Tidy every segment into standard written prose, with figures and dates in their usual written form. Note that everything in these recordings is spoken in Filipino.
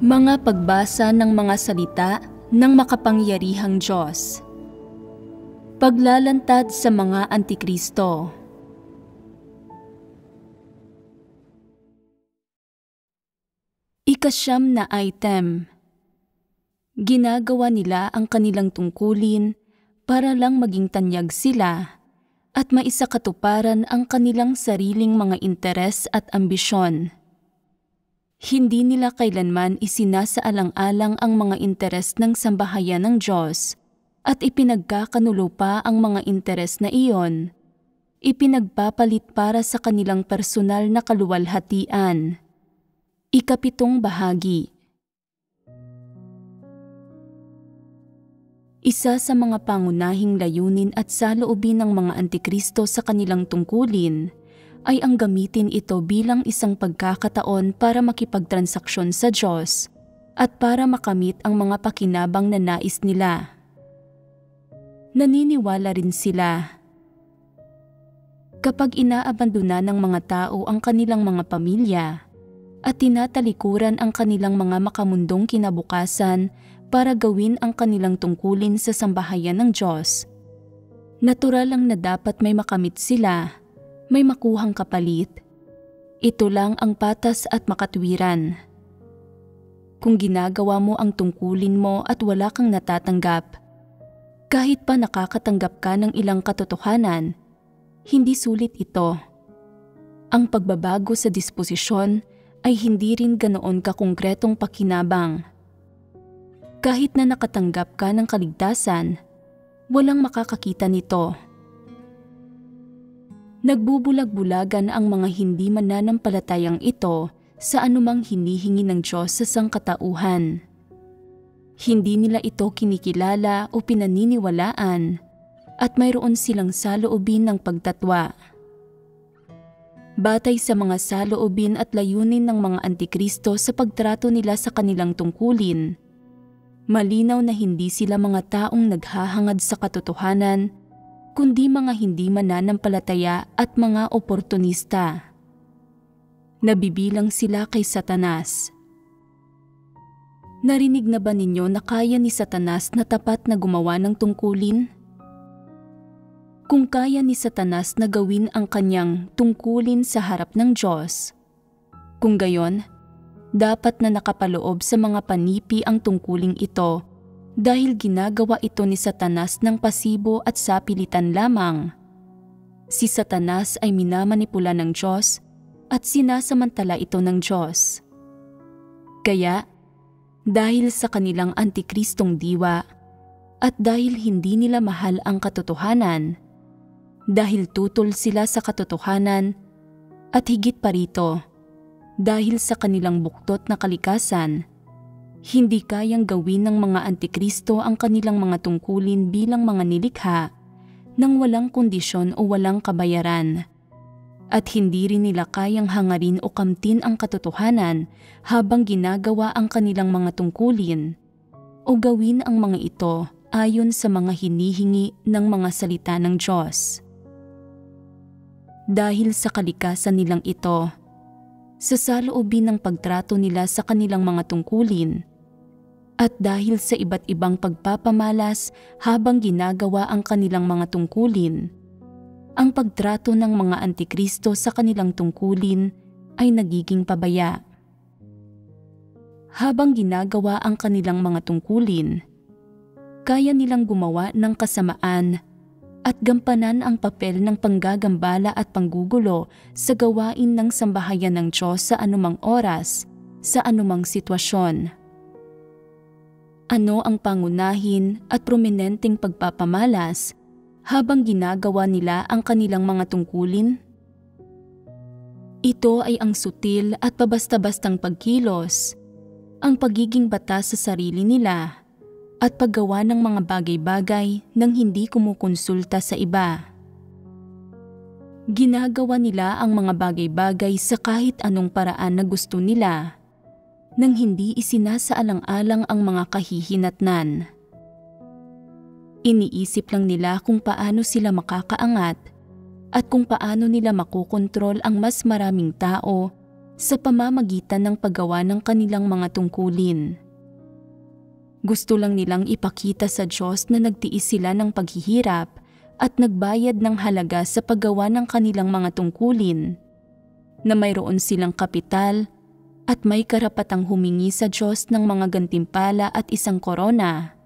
Mga pagbasa ng mga salita ng makapangyarihang Diyos. Paglalantad sa mga Antikristo. Ikasyam na item. Ginagawa nila ang kanilang tungkulin para lang maging tanyag sila at maisakatuparan ang kanilang sariling mga interes at ambisyon. Hindi nila kailanman isinasaalang-alang ang mga interes ng sambahayan ng Diyos at ipinagkakanulo pa ang mga interes na iyon. Ipinagpapalit para sa kanilang personal na kaluwalhatian. Ikapitong bahagi. Isa sa mga pangunahing layunin at saloobin ng mga Antikristo sa kanilang tungkulin ay ang gamitin ito bilang isang pagkakataon para makipagtransaksyon sa Diyos at para makamit ang mga pakinabang na nais nila. Naniniwala rin sila. Kapag inaabandona ng mga tao ang kanilang mga pamilya at tinatalikuran ang kanilang mga makamundong kinabukasan para gawin ang kanilang tungkulin sa sambahayan ng Diyos, natural lang na dapat may makamit sila, may makuhang kapalit. Ito lang ang patas at makatwiran. Kung ginagawa mo ang tungkulin mo at wala kang natatanggap, kahit pa nakakatanggap ka ng ilang katotohanan, hindi sulit ito. Ang pagbabago sa disposisyon ay hindi rin ganoon kakongkretong pakinabang. Kahit na nakatanggap ka ng kaligtasan, walang makakakita nito. Nagbubulag-bulagan ang mga hindi mananampalatayang ito sa anumang hinihingi ng Diyos sa sangkatauhan. Hindi nila ito kinikilala o pinaniniwalaan at mayroon silang saloobin ng pagtatwa. Batay sa mga saloobin at layunin ng mga Antikristo sa pagtrato nila sa kanilang tungkulin, malinaw na hindi sila mga taong naghahangad sa katotohanan, kundi mga hindi mananampalataya at mga oportunista. Nabibilang sila kay Satanas. Narinig na ba ninyo na kaya ni Satanas na tapat na gumawa ng tungkulin? Kung kaya ni Satanas na gawin ang kanyang tungkulin sa harap ng Diyos, kung gayon, dapat na nakapaloob sa mga panipi ang tungkuling ito dahil ginagawa ito ni Satanas ng pasibo at sapilitan lamang. Si Satanas ay minamanipula ng Diyos at sinasamantala ito ng Diyos. Kaya, dahil sa kanilang antikristong diwa at dahil hindi nila mahal ang katotohanan, dahil tutol sila sa katotohanan at higit pa rito, dahil sa kanilang buktot na kalikasan, hindi kayang gawin ng mga Antikristo ang kanilang mga tungkulin bilang mga nilikha nang walang kondisyon o walang kabayaran. At hindi rin nila kayang hangarin o kamtin ang katotohanan habang ginagawa ang kanilang mga tungkulin o gawin ang mga ito ayon sa mga hinihingi ng mga salita ng Diyos. Dahil sa kalikasan nilang ito, sa saloobin ng pagtrato nila sa kanilang mga tungkulin, at dahil sa iba't ibang pagpapamalas habang ginagawa ang kanilang mga tungkulin, ang pagtrato ng mga Antikristo sa kanilang tungkulin ay nagiging pabaya. Habang ginagawa ang kanilang mga tungkulin, kaya nilang gumawa ng kasamaan at gampanan ang papel ng panggagambala at panggugulo sa gawain ng sambahayan ng Diyos sa anumang oras, sa anumang sitwasyon. Ano ang pangunahin at prominenteng pagpapamalas habang ginagawa nila ang kanilang mga tungkulin? Ito ay ang sutil at pabasta-bastang pagkilos, ang pagiging batas sa sarili nila, at paggawa ng mga bagay-bagay nang hindi kumukonsulta sa iba. Ginagawa nila ang mga bagay-bagay sa kahit anong paraan na gusto nila, nang hindi isinasaalang-alang ang mga kahihinatnan. Iniisip lang nila kung paano sila makakaangat at kung paano nila makokontrol ang mas maraming tao sa pamamagitan ng paggawa ng kanilang mga tungkulin. Gusto lang nilang ipakita sa Diyos na nagtiis sila ng paghihirap at nagbayad ng halaga sa paggawa ng kanilang mga tungkulin, na mayroon silang kapital at may karapatang humingi sa Diyos ng mga gantimpala at isang korona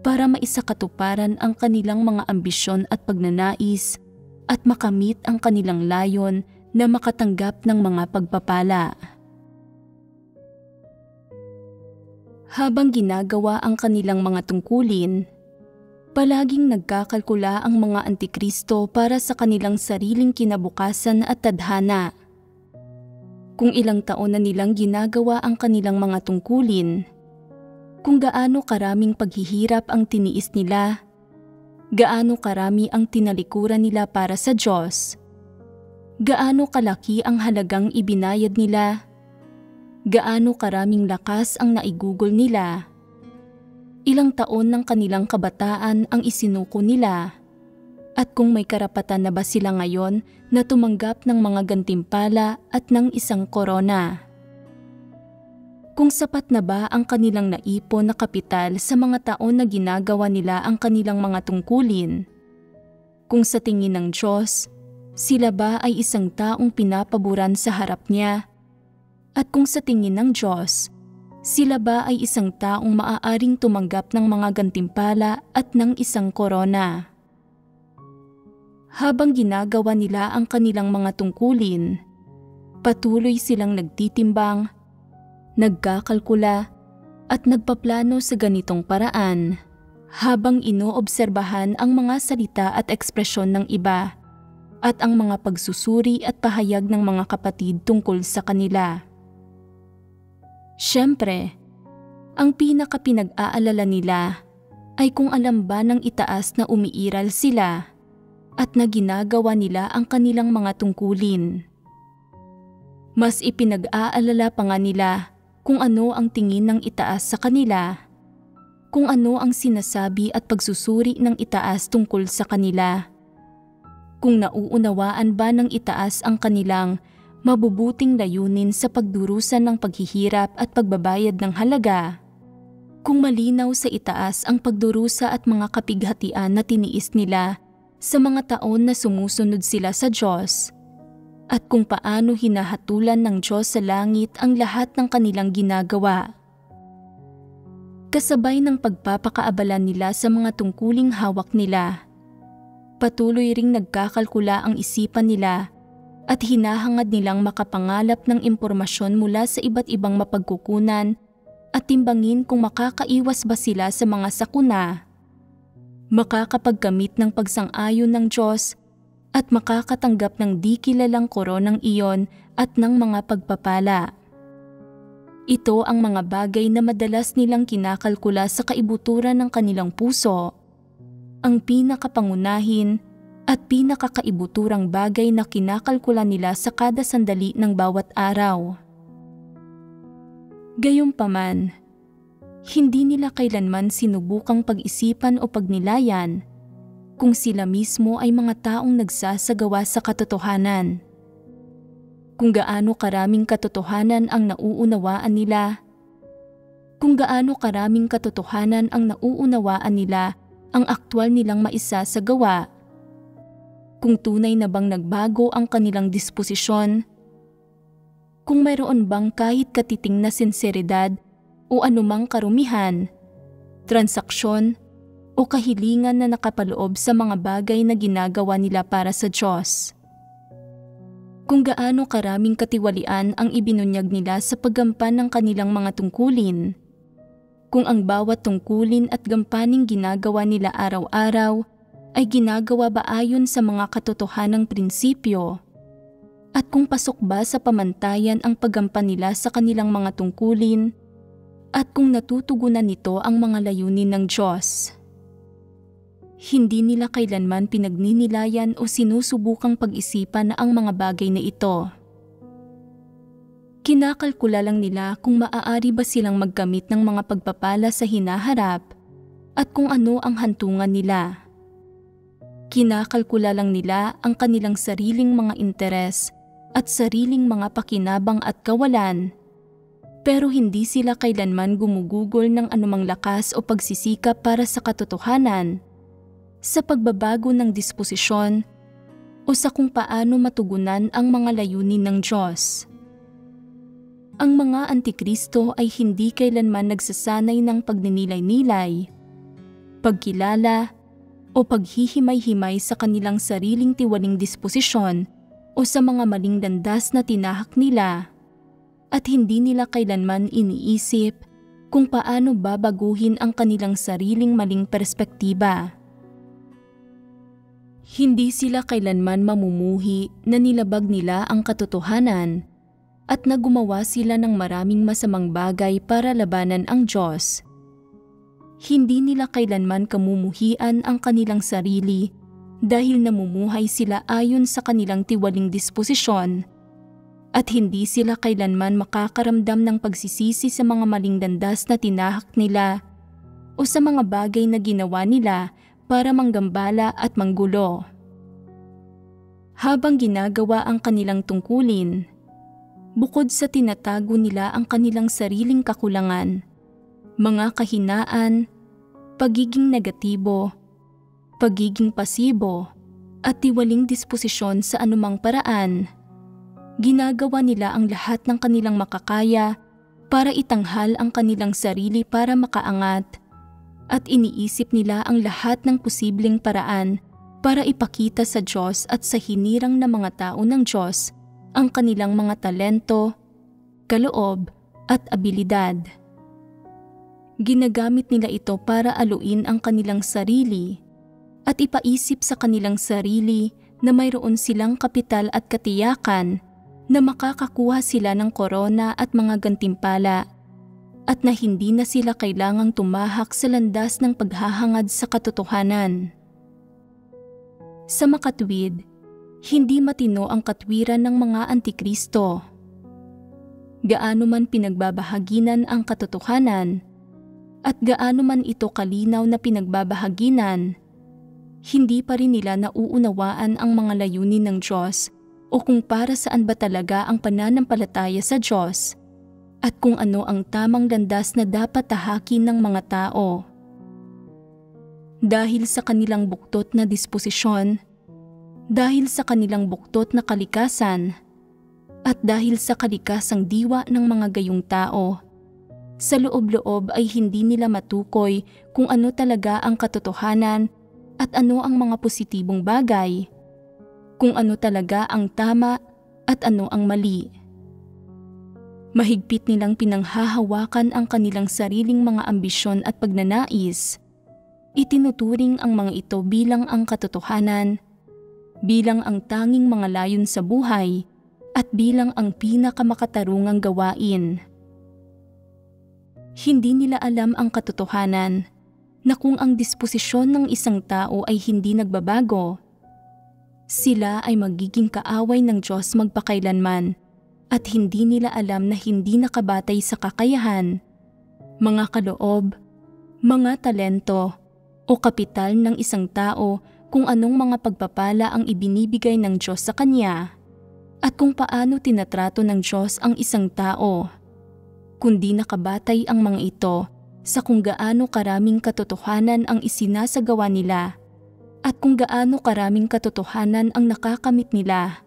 para maisakatuparan ang kanilang mga ambisyon at pagnanais at makamit ang kanilang layon na makatanggap ng mga pagpapala. Habang ginagawa ang kanilang mga tungkulin, palaging nagkakalkula ang mga antikristo para sa kanilang sariling kinabukasan at tadhana. Kung ilang taon na nilang ginagawa ang kanilang mga tungkulin, kung gaano karaming paghihirap ang tiniis nila, gaano karami ang tinalikuran nila para sa Diyos, gaano kalaki ang halagang ibinayad nila, gaano karaming lakas ang naigugol nila, ilang taon ng kanilang kabataan ang isinuko nila, at kung may karapatan na ba sila ngayon na tumanggap ng mga gantimpala at ng isang korona. Kung sapat na ba ang kanilang naipon na kapital sa mga taon na ginagawa nila ang kanilang mga tungkulin? Kung sa tingin ng Diyos, sila ba ay isang taong pinapaboran sa harap niya? At kung sa tingin ng Diyos, sila ba ay isang taong maaaring tumanggap ng mga gantimpala at ng isang korona? Habang ginagawa nila ang kanilang mga tungkulin, patuloy silang nagtitimbang, nagkakalkula at nagpaplano sa ganitong paraan habang inoobserbahan ang mga salita at ekspresyon ng iba at ang mga pagsusuri at pahayag ng mga kapatid tungkol sa kanila. Siyempre, ang pinaka-pinag-aalala nila ay kung alam ba ng itaas na umiiral sila at na ginagawa nila ang kanilang mga tungkulin. Mas ipinag-aalala pa nga nila kung ano ang tingin ng itaas sa kanila, kung ano ang sinasabi at pagsusuri ng itaas tungkol sa kanila, kung nauunawaan ba ng itaas ang kanilang mabubuting layunin sa pagdurusan ng paghihirap at pagbabayad ng halaga, kung malinaw sa itaas ang pagdurusa at mga kapighatian na tiniis nila sa mga taon na sumusunod sila sa Diyos, at kung paano hinahatulan ng Diyos sa langit ang lahat ng kanilang ginagawa. Kasabay ng pagpapakaabala nila sa mga tungkuling hawak nila, patuloy ring nagkakalkula ang isipan nila at hinahangad nilang makapangalap ng impormasyon mula sa iba't ibang mapagkukunan at timbangin kung makakaiwas ba sila sa mga sakuna, makakapagkamit ng pagsang-ayon ng Diyos at makakatanggap ng di kilalang koronang iyon at ng mga pagpapala. Ito ang mga bagay na madalas nilang kinakalkula sa kaibuturan ng kanilang puso, ang pinakapangunahin at pinakakaibuturang bagay na kinakalkula nila sa kada sandali ng bawat araw. Gayunpaman, hindi nila kailanman sinubukang pag-isipan o pagnilayan kung sila mismo ay mga taong nagsasagawa sa katotohanan. Kung gaano karaming katotohanan ang nauunawaan nila, kung gaano karaming katotohanan ang nauunawaan nila ang aktwal nilang maisasagawa, kung tunay na bang nagbago ang kanilang disposisyon, kung mayroon bang kahit katiting na sinseridad o anumang karumihan, transaksyon o kahilingan na nakapaloob sa mga bagay na ginagawa nila para sa Diyos. Kung gaano karaming katiwalian ang ibinunyag nila sa paggampan ng kanilang mga tungkulin, kung ang bawat tungkulin at gampaning ginagawa nila araw-araw ay ginagawa ba ayon sa mga katotohanang prinsipyo, at kung pasok ba sa pamantayan ang paggampan nila sa kanilang mga tungkulin, at kung natutugunan nito ang mga layunin ng Diyos. Hindi nila kailanman pinagninilayan o sinusubukang pag-isipan ang mga bagay na ito. Kinakalkula lang nila kung maaari ba silang magkamit ng mga pagpapala sa hinaharap at kung ano ang hantungan nila. Kinakalkula lang nila ang kanilang sariling mga interes at sariling mga pakinabang at kawalan, pero hindi sila kailanman gumugugol ng anumang lakas o pagsisikap para sa katotohanan, sa pagbabago ng disposisyon o sa kung paano matugunan ang mga layunin ng Diyos. Ang mga antikristo ay hindi kailanman nagsasanay ng pagninilay-nilay, pagkilala o paghihimay-himay sa kanilang sariling tiwaling disposisyon o sa mga maling landas na tinahak nila, at hindi nila kailanman iniisip kung paano babaguhin ang kanilang sariling maling perspektiba. Hindi sila kailanman mamumuhi na nilabag nila ang katotohanan at na gumawa sila ng maraming masamang bagay para labanan ang Diyos. Hindi nila kailanman kamumuhian ang kanilang sarili dahil namumuhay sila ayon sa kanilang tiwaling disposisyon, at hindi sila kailanman makakaramdam ng pagsisisi sa mga maling landas na tinahak nila o sa mga bagay na ginawa nila para manggambala at manggulo. Habang ginagawa ang kanilang tungkulin, bukod sa tinatago nila ang kanilang sariling kakulangan, mga kahinaan, pagiging negatibo, pagiging pasibo, at tiwaling disposisyon sa anumang paraan, ginagawa nila ang lahat ng kanilang makakaya para itanghal ang kanilang sarili para makaangat, at iniisip nila ang lahat ng posibleng paraan para ipakita sa Diyos at sa hinirang na mga tao ng Diyos ang kanilang mga talento, kaloob at abilidad. Ginagamit nila ito para aluin ang kanilang sarili at ipaisip sa kanilang sarili na mayroon silang kapital at katiyakan na makakakuha sila ng korona at mga gantimpala, at na hindi na sila kailangang tumahak sa landas ng paghahangad sa katotohanan. Sa makatwid, hindi matino ang katwiran ng mga antikristo. Gaano man pinagbabahaginan ang katotohanan at gaano man ito kalinaw na pinagbabahaginan, hindi pa rin nila nauunawaan ang mga layunin ng Diyos o kung para saan ba talaga ang pananampalataya sa Diyos at kung ano ang tamang landas na dapat tahakin ng mga tao. Dahil sa kanilang buktot na disposisyon, dahil sa kanilang buktot na kalikasan, at dahil sa kalikasang diwa ng mga gayong tao, sa loob-loob ay hindi nila matukoy kung ano talaga ang katotohanan at ano ang mga positibong bagay, kung ano talaga ang tama at ano ang mali. Mahigpit nilang pinanghahawakan ang kanilang sariling mga ambisyon at pagnanais. Itinuturing ang mga ito bilang ang katotohanan, bilang ang tanging mga layon sa buhay, at bilang ang pinakamakatarungang gawain. Hindi nila alam ang katotohanan na kung ang disposisyon ng isang tao ay hindi nagbabago, sila ay magiging kaaway ng Diyos magpakailanman, at hindi nila alam na hindi nakabatay sa kakayahan, mga kaloob, mga talento, o kapital ng isang tao kung anong mga pagpapala ang ibinibigay ng Diyos sa kanya, at kung paano tinatrato ng Diyos ang isang tao, kundi nakabatay ang mga ito sa kung gaano karaming katotohanan ang isinasagawa nila, at kung gaano karaming katotohanan ang nakakamit nila,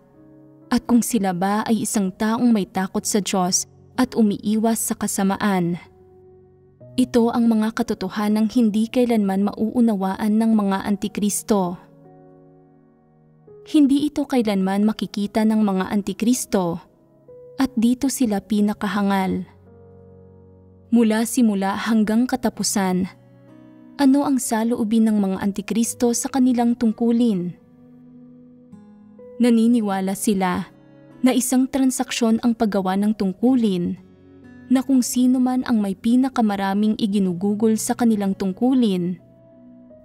at kung sila ba ay isang taong may takot sa Diyos at umiiwas sa kasamaan. Ito ang mga katotohanang hindi kailanman mauunawaan ng mga antikristo. Hindi ito kailanman makikita ng mga antikristo, at dito sila pinakahangal. Mula simula hanggang katapusan, ano ang saloobin ng mga antikristo sa kanilang tungkulin? Naniniwala sila na isang transaksyon ang paggawa ng tungkulin, na kung sino man ang may pinakamaraming iginugugol sa kanilang tungkulin,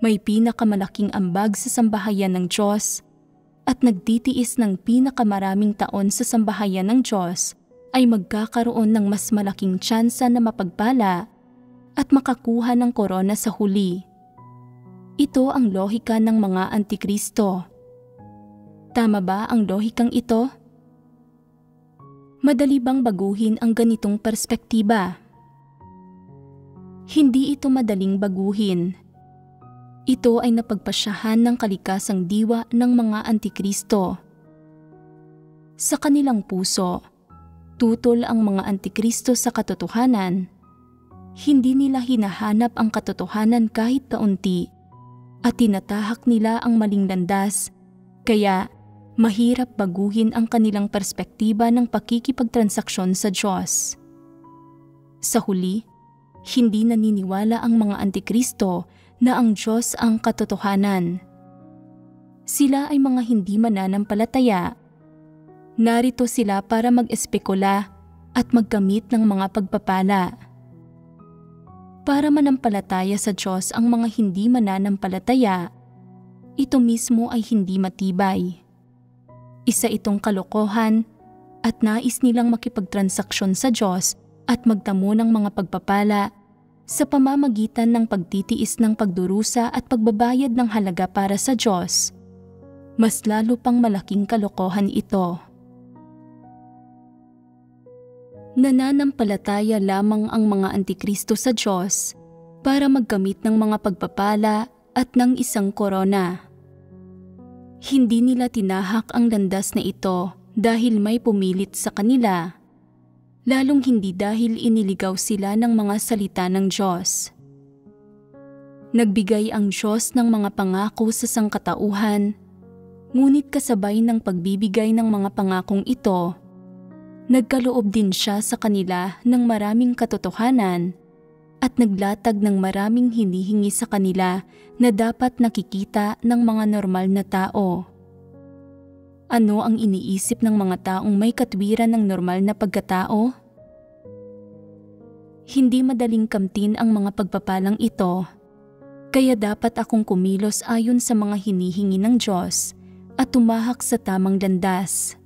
may pinakamalaking ambag sa sambahayan ng Diyos, at nagtitiis ng pinakamaraming taon sa sambahayan ng Diyos, ay magkakaroon ng mas malaking tsansa na mapagpala at makakuha ng korona sa huli. Ito ang lohika ng mga antikristo. Tama ba ang lohikang ito? Madali bang baguhin ang ganitong perspektiba? Hindi ito madaling baguhin. Ito ay napagpasyahan ng kalikasang diwa ng mga antikristo. Sa kanilang puso, tutol ang mga antikristo sa katotohanan. Hindi nila hinahanap ang katotohanan kahit kaunti at tinatahak nila ang maling landas, kaya mahirap baguhin ang kanilang perspektiba ng pakikipagtransaksyon sa Diyos. Sa huli, hindi naniniwala ang mga antikristo na ang Diyos ang katotohanan. Sila ay mga hindi mananampalataya. Narito sila para mag-espekula at magkamit ng mga pagpapala. Para manampalataya sa Diyos ang mga hindi mananampalataya, ito mismo ay hindi matibay. Isa itong kalokohan at nais nilang makipagtransaksyon sa Diyos at magtamo ng mga pagpapala sa pamamagitan ng pagtitiis ng pagdurusa at pagbabayad ng halaga para sa Diyos. Mas lalo pang malaking kalokohan ito. Nananampalataya lamang ang mga antikristo sa Diyos para magkamit ng mga pagpapala at ng isang korona. Hindi nila tinahak ang landas na ito dahil may pumilit sa kanila, lalong hindi dahil iniligaw sila ng mga salita ng Diyos. Nagbigay ang Diyos ng mga pangako sa sangkatauhan, ngunit kasabay ng pagbibigay ng mga pangakong ito, nagkaloob din siya sa kanila ng maraming katotohanan at naglatag ng maraming hinihingi sa kanila na dapat nakikita ng mga normal na tao. Ano ang iniisip ng mga taong may katwiran ng normal na pagkatao? Hindi madaling kamtin ang mga pagpapalang ito, kaya dapat akong kumilos ayon sa mga hinihingi ng Diyos at tumahak sa tamang landas.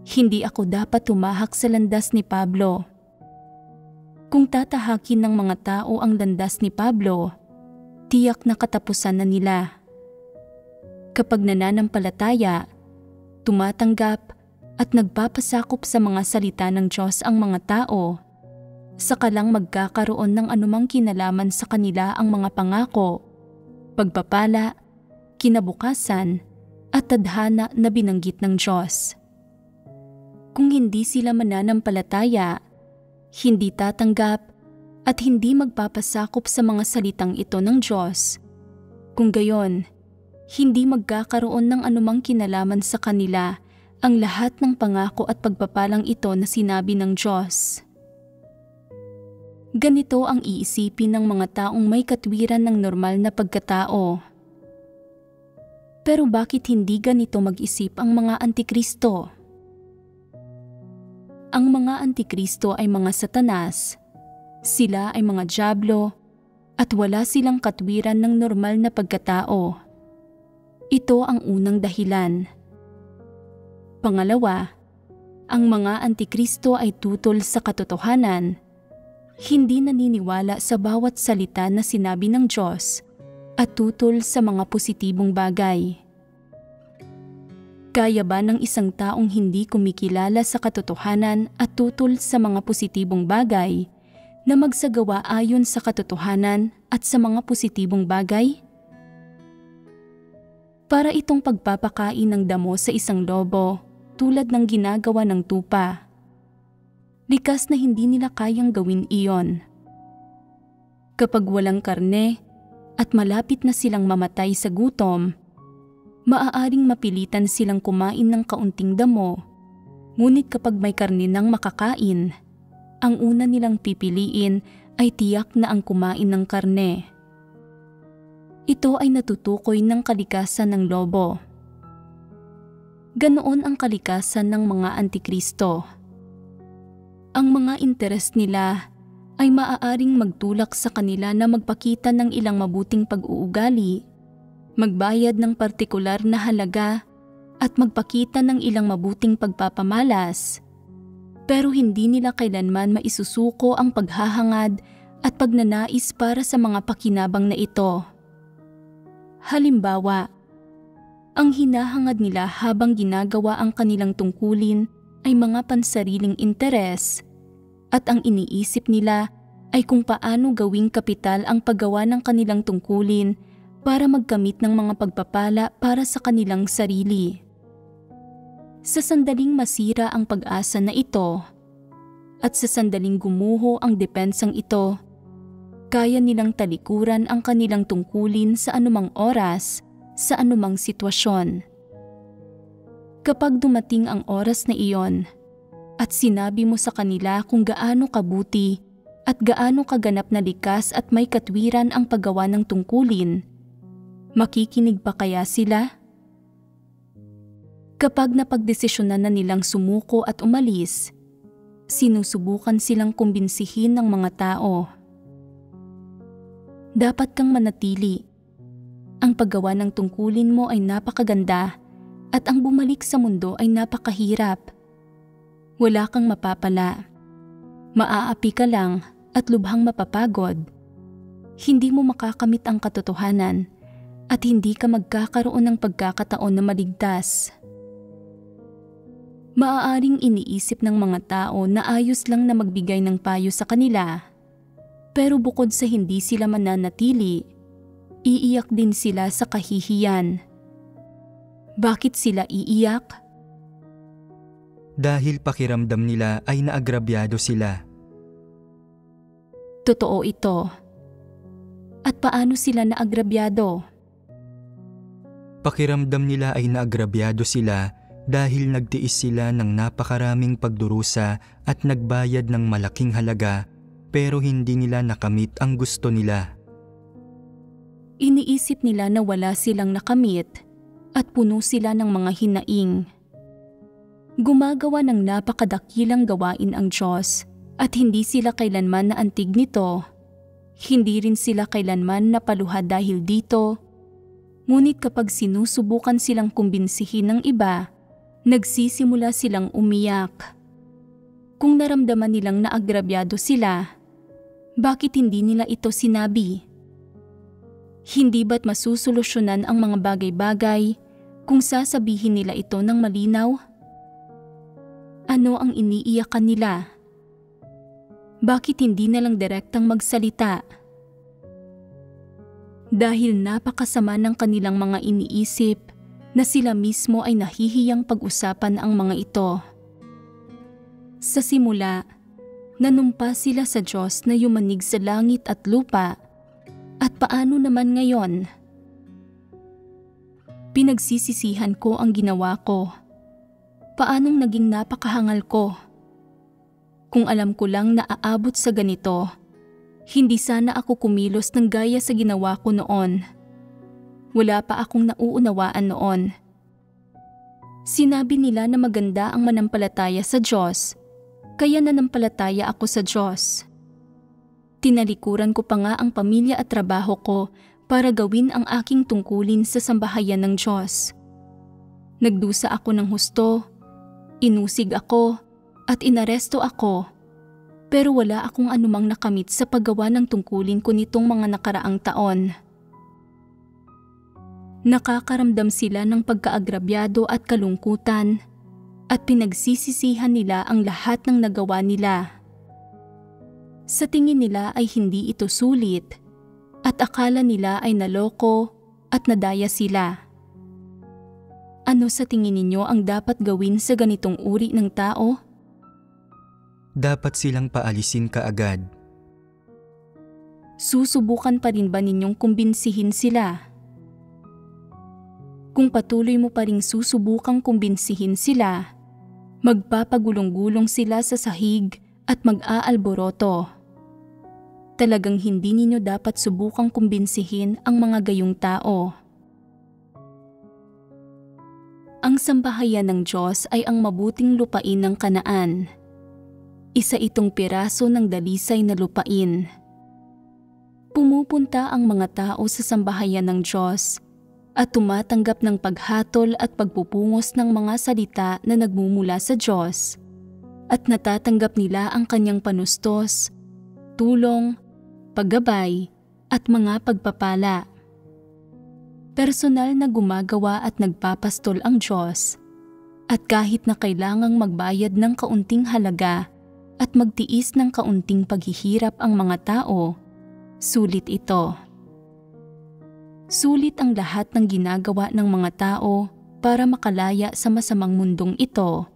Hindi ako dapat tumahak sa landas ni Pablo. Kung tatahakin ng mga tao ang landas ni Pablo, tiyak na katapusan na nila. Kapag nananampalataya, tumatanggap at nagpapasakop sa mga salita ng Diyos ang mga tao, saka lang magkakaroon ng anumang kinalaman sa kanila ang mga pangako, pagpapala, kinabukasan at tadhana na binanggit ng Diyos. Kung hindi sila mananampalataya, hindi tatanggap at hindi magpapasakop sa mga salitang ito ng Diyos, kung gayon, hindi magkakaroon ng anumang kinalaman sa kanila ang lahat ng pangako at pagpapalang ito na sinabi ng Diyos. Ganito ang iisipin ng mga taong may katwiran ng normal na pagkatao. Pero bakit hindi ganito mag-isip ang mga antikristo? Ang mga antikristo ay mga satanas, sila ay mga dyablo, at wala silang katwiran ng normal na pagkatao. Ito ang unang dahilan. Pangalawa, ang mga antikristo ay tutol sa katotohanan, hindi naniniwala sa bawat salita na sinabi ng Diyos at tutol sa mga positibong bagay. Kaya ba ng isang taong hindi kumikilala sa katotohanan at tutol sa mga positibong bagay na magsagawa ayon sa katotohanan at sa mga positibong bagay? Para itong pagpapakain ng damo sa isang lobo tulad ng ginagawa ng tupa. Likas na hindi nila kayang gawin iyon. Kapag walang karne at malapit na silang mamatay sa gutom, maaaring mapilitan silang kumain ng kaunting damo, ngunit kapag may karne nang makakain, ang una nilang pipiliin ay tiyak na ang kumain ng karne. Ito ay natutukoy ng kalikasan ng lobo. Ganoon ang kalikasan ng mga antikristo. Ang mga interes nila ay maaaring magtulak sa kanila na magpakita ng ilang mabuting pag-uugali, magbayad ng partikular na halaga at magpakita ng ilang mabuting pagpapamalas, pero hindi nila kailanman maisusuko ang paghahangad at pagnanais para sa mga pakinabang na ito. Halimbawa, ang hinahangad nila habang ginagawa ang kanilang tungkulin ay mga pansariling interes at ang iniisip nila ay kung paano gawing kapital ang paggawa ng kanilang tungkulin para magkamit ng mga pagpapala para sa kanilang sarili. Sa sandaling masira ang pag-asa na ito at sa sandaling gumuho ang depensang ito, kaya nilang talikuran ang kanilang tungkulin sa anumang oras, sa anumang sitwasyon. Kapag dumating ang oras na iyon at sinabi mo sa kanila kung gaano kabuti at gaano kaganap na likas at may katwiran ang paggawa ng tungkulin, makikinig pa kaya sila? Kapag napagdesisyonan na nilang sumuko at umalis, sinusubukan silang kumbinsihin ng mga tao. Dapat kang manatili. Ang paggawa ng tungkulin mo ay napakaganda at ang bumalik sa mundo ay napakahirap. Wala kang mapapala. Maaapi ka lang at lubhang mapapagod. Hindi mo makakamit ang katotohanan at hindi ka magkakaroon ng pagkakataon na maligtas. Maaaring iniisip ng mga tao na ayos lang na magbigay ng payo sa kanila, pero bukod sa hindi sila mananatili, iiyak din sila sa kahihiyan. Bakit sila iiyak? Dahil pakiramdam nila ay naagrabyado sila. Totoo ito. At paano sila naagrabyado? Pakiramdam nila ay naagrabyado sila dahil nagtiis sila ng napakaraming pagdurusa at nagbayad ng malaking halaga pero hindi nila nakamit ang gusto nila. Iniisip nila na wala silang nakamit at puno sila ng mga hinaing. Gumagawa ng napakadakilang gawain ang Diyos at hindi sila kailanman naantig nito. Hindi rin sila kailanman napaluha dahil dito. Ngunit kapag sinusubukan silang kumbinsihin ng iba, nagsisimula silang umiyak. Kung naramdaman nilang naagrabyado sila, bakit hindi nila ito sinabi? Hindi ba't masusolusyonan ang mga bagay-bagay kung sasabihin nila ito ng malinaw? Ano ang iniiyakan nila? Bakit hindi na lang direktang magsalita? Dahil napakasama ng kanilang mga iniisip na sila mismo ay nahihiyang pag-usapan ang mga ito. Sa simula, nanumpa sila sa Diyos na yumanig sa langit at lupa. At paano naman ngayon? Pinagsisisihan ko ang ginawa ko. Paanong naging napakahangal ko? Kung alam ko lang na aabot sa ganito, hindi sana ako kumilos ng gaya sa ginawa ko noon. Wala pa akong nauunawaan noon. Sinabi nila na maganda ang manampalataya sa Diyos, kaya nanampalataya ako sa Diyos. Tinalikuran ko pa nga ang pamilya at trabaho ko para gawin ang aking tungkulin sa sambahayan ng Diyos. Nagdusa ako ng husto, inusig ako, at inaresto ako, pero wala akong anumang nakamit sa paggawa ng tungkulin ko nitong mga nakaraang taon. Nakakaramdam sila ng pagkaagrabyado at kalungkutan at pinagsisisihan nila ang lahat ng nagawa nila. Sa tingin nila ay hindi ito sulit at akala nila ay naloko at nadaya sila. Ano sa tingin ninyo ang dapat gawin sa ganitong uri ng tao? Dapat silang paalisin kaagad. Susubukan pa rin ba ninyong kumbinsihin sila? Kung patuloy mo pa ring susubukang kumbinsihin sila, magpapagulong-gulong sila sa sahig at mag-aalboroto. Talagang hindi ninyo dapat subukang kumbinsihin ang mga gayong tao. Ang sambahayan ng Diyos ay ang mabuting lupain ng Kanaan. Isa itong piraso ng dalisay na lupain. Pumupunta ang mga tao sa sambahayan ng Diyos at tumatanggap ng paghatol at pagpupungos ng mga salita na nagmumula sa Diyos at natatanggap nila ang kanyang panustos, tulong, paggabay at mga pagpapala. Personal na gumagawa at nagpapastol ang Diyos At kahit na kailangang magbayad ng kaunting halaga at magtiis ng kaunting paghihirap ang mga tao, sulit ito. Sulit ang lahat ng ginagawa ng mga tao para makalaya sa masamang mundong ito,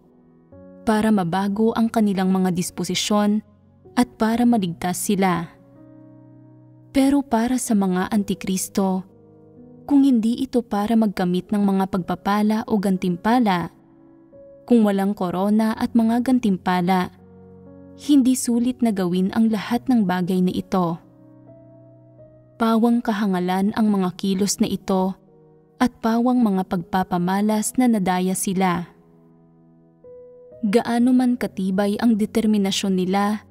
para mabago ang kanilang mga disposisyon at para maligtas sila. Pero para sa mga antikristo, kung hindi ito para magkamit ng mga pagpapala o gantimpala, kung walang korona at mga gantimpala, hindi sulit na gawin ang lahat ng bagay na ito. Pawang kahangalan ang mga kilos na ito at pawang mga pagpapamalas na nadaya sila. Gaano man katibay ang determinasyon nila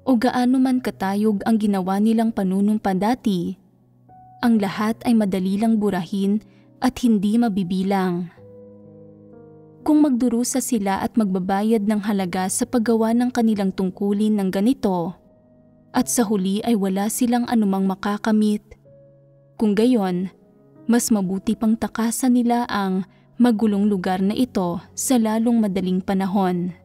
o gaano man katayog ang ginawa nilang panunumpa dati, ang lahat ay madali lang burahin at hindi mabibilang. Kung magdurusa sila at magbabayad ng halaga sa paggawa ng kanilang tungkulin ng ganito, at sa huli ay wala silang anumang makakamit, kung gayon, mas mabuti pang takasan nila ang magulong lugar na ito sa lalong madaling panahon.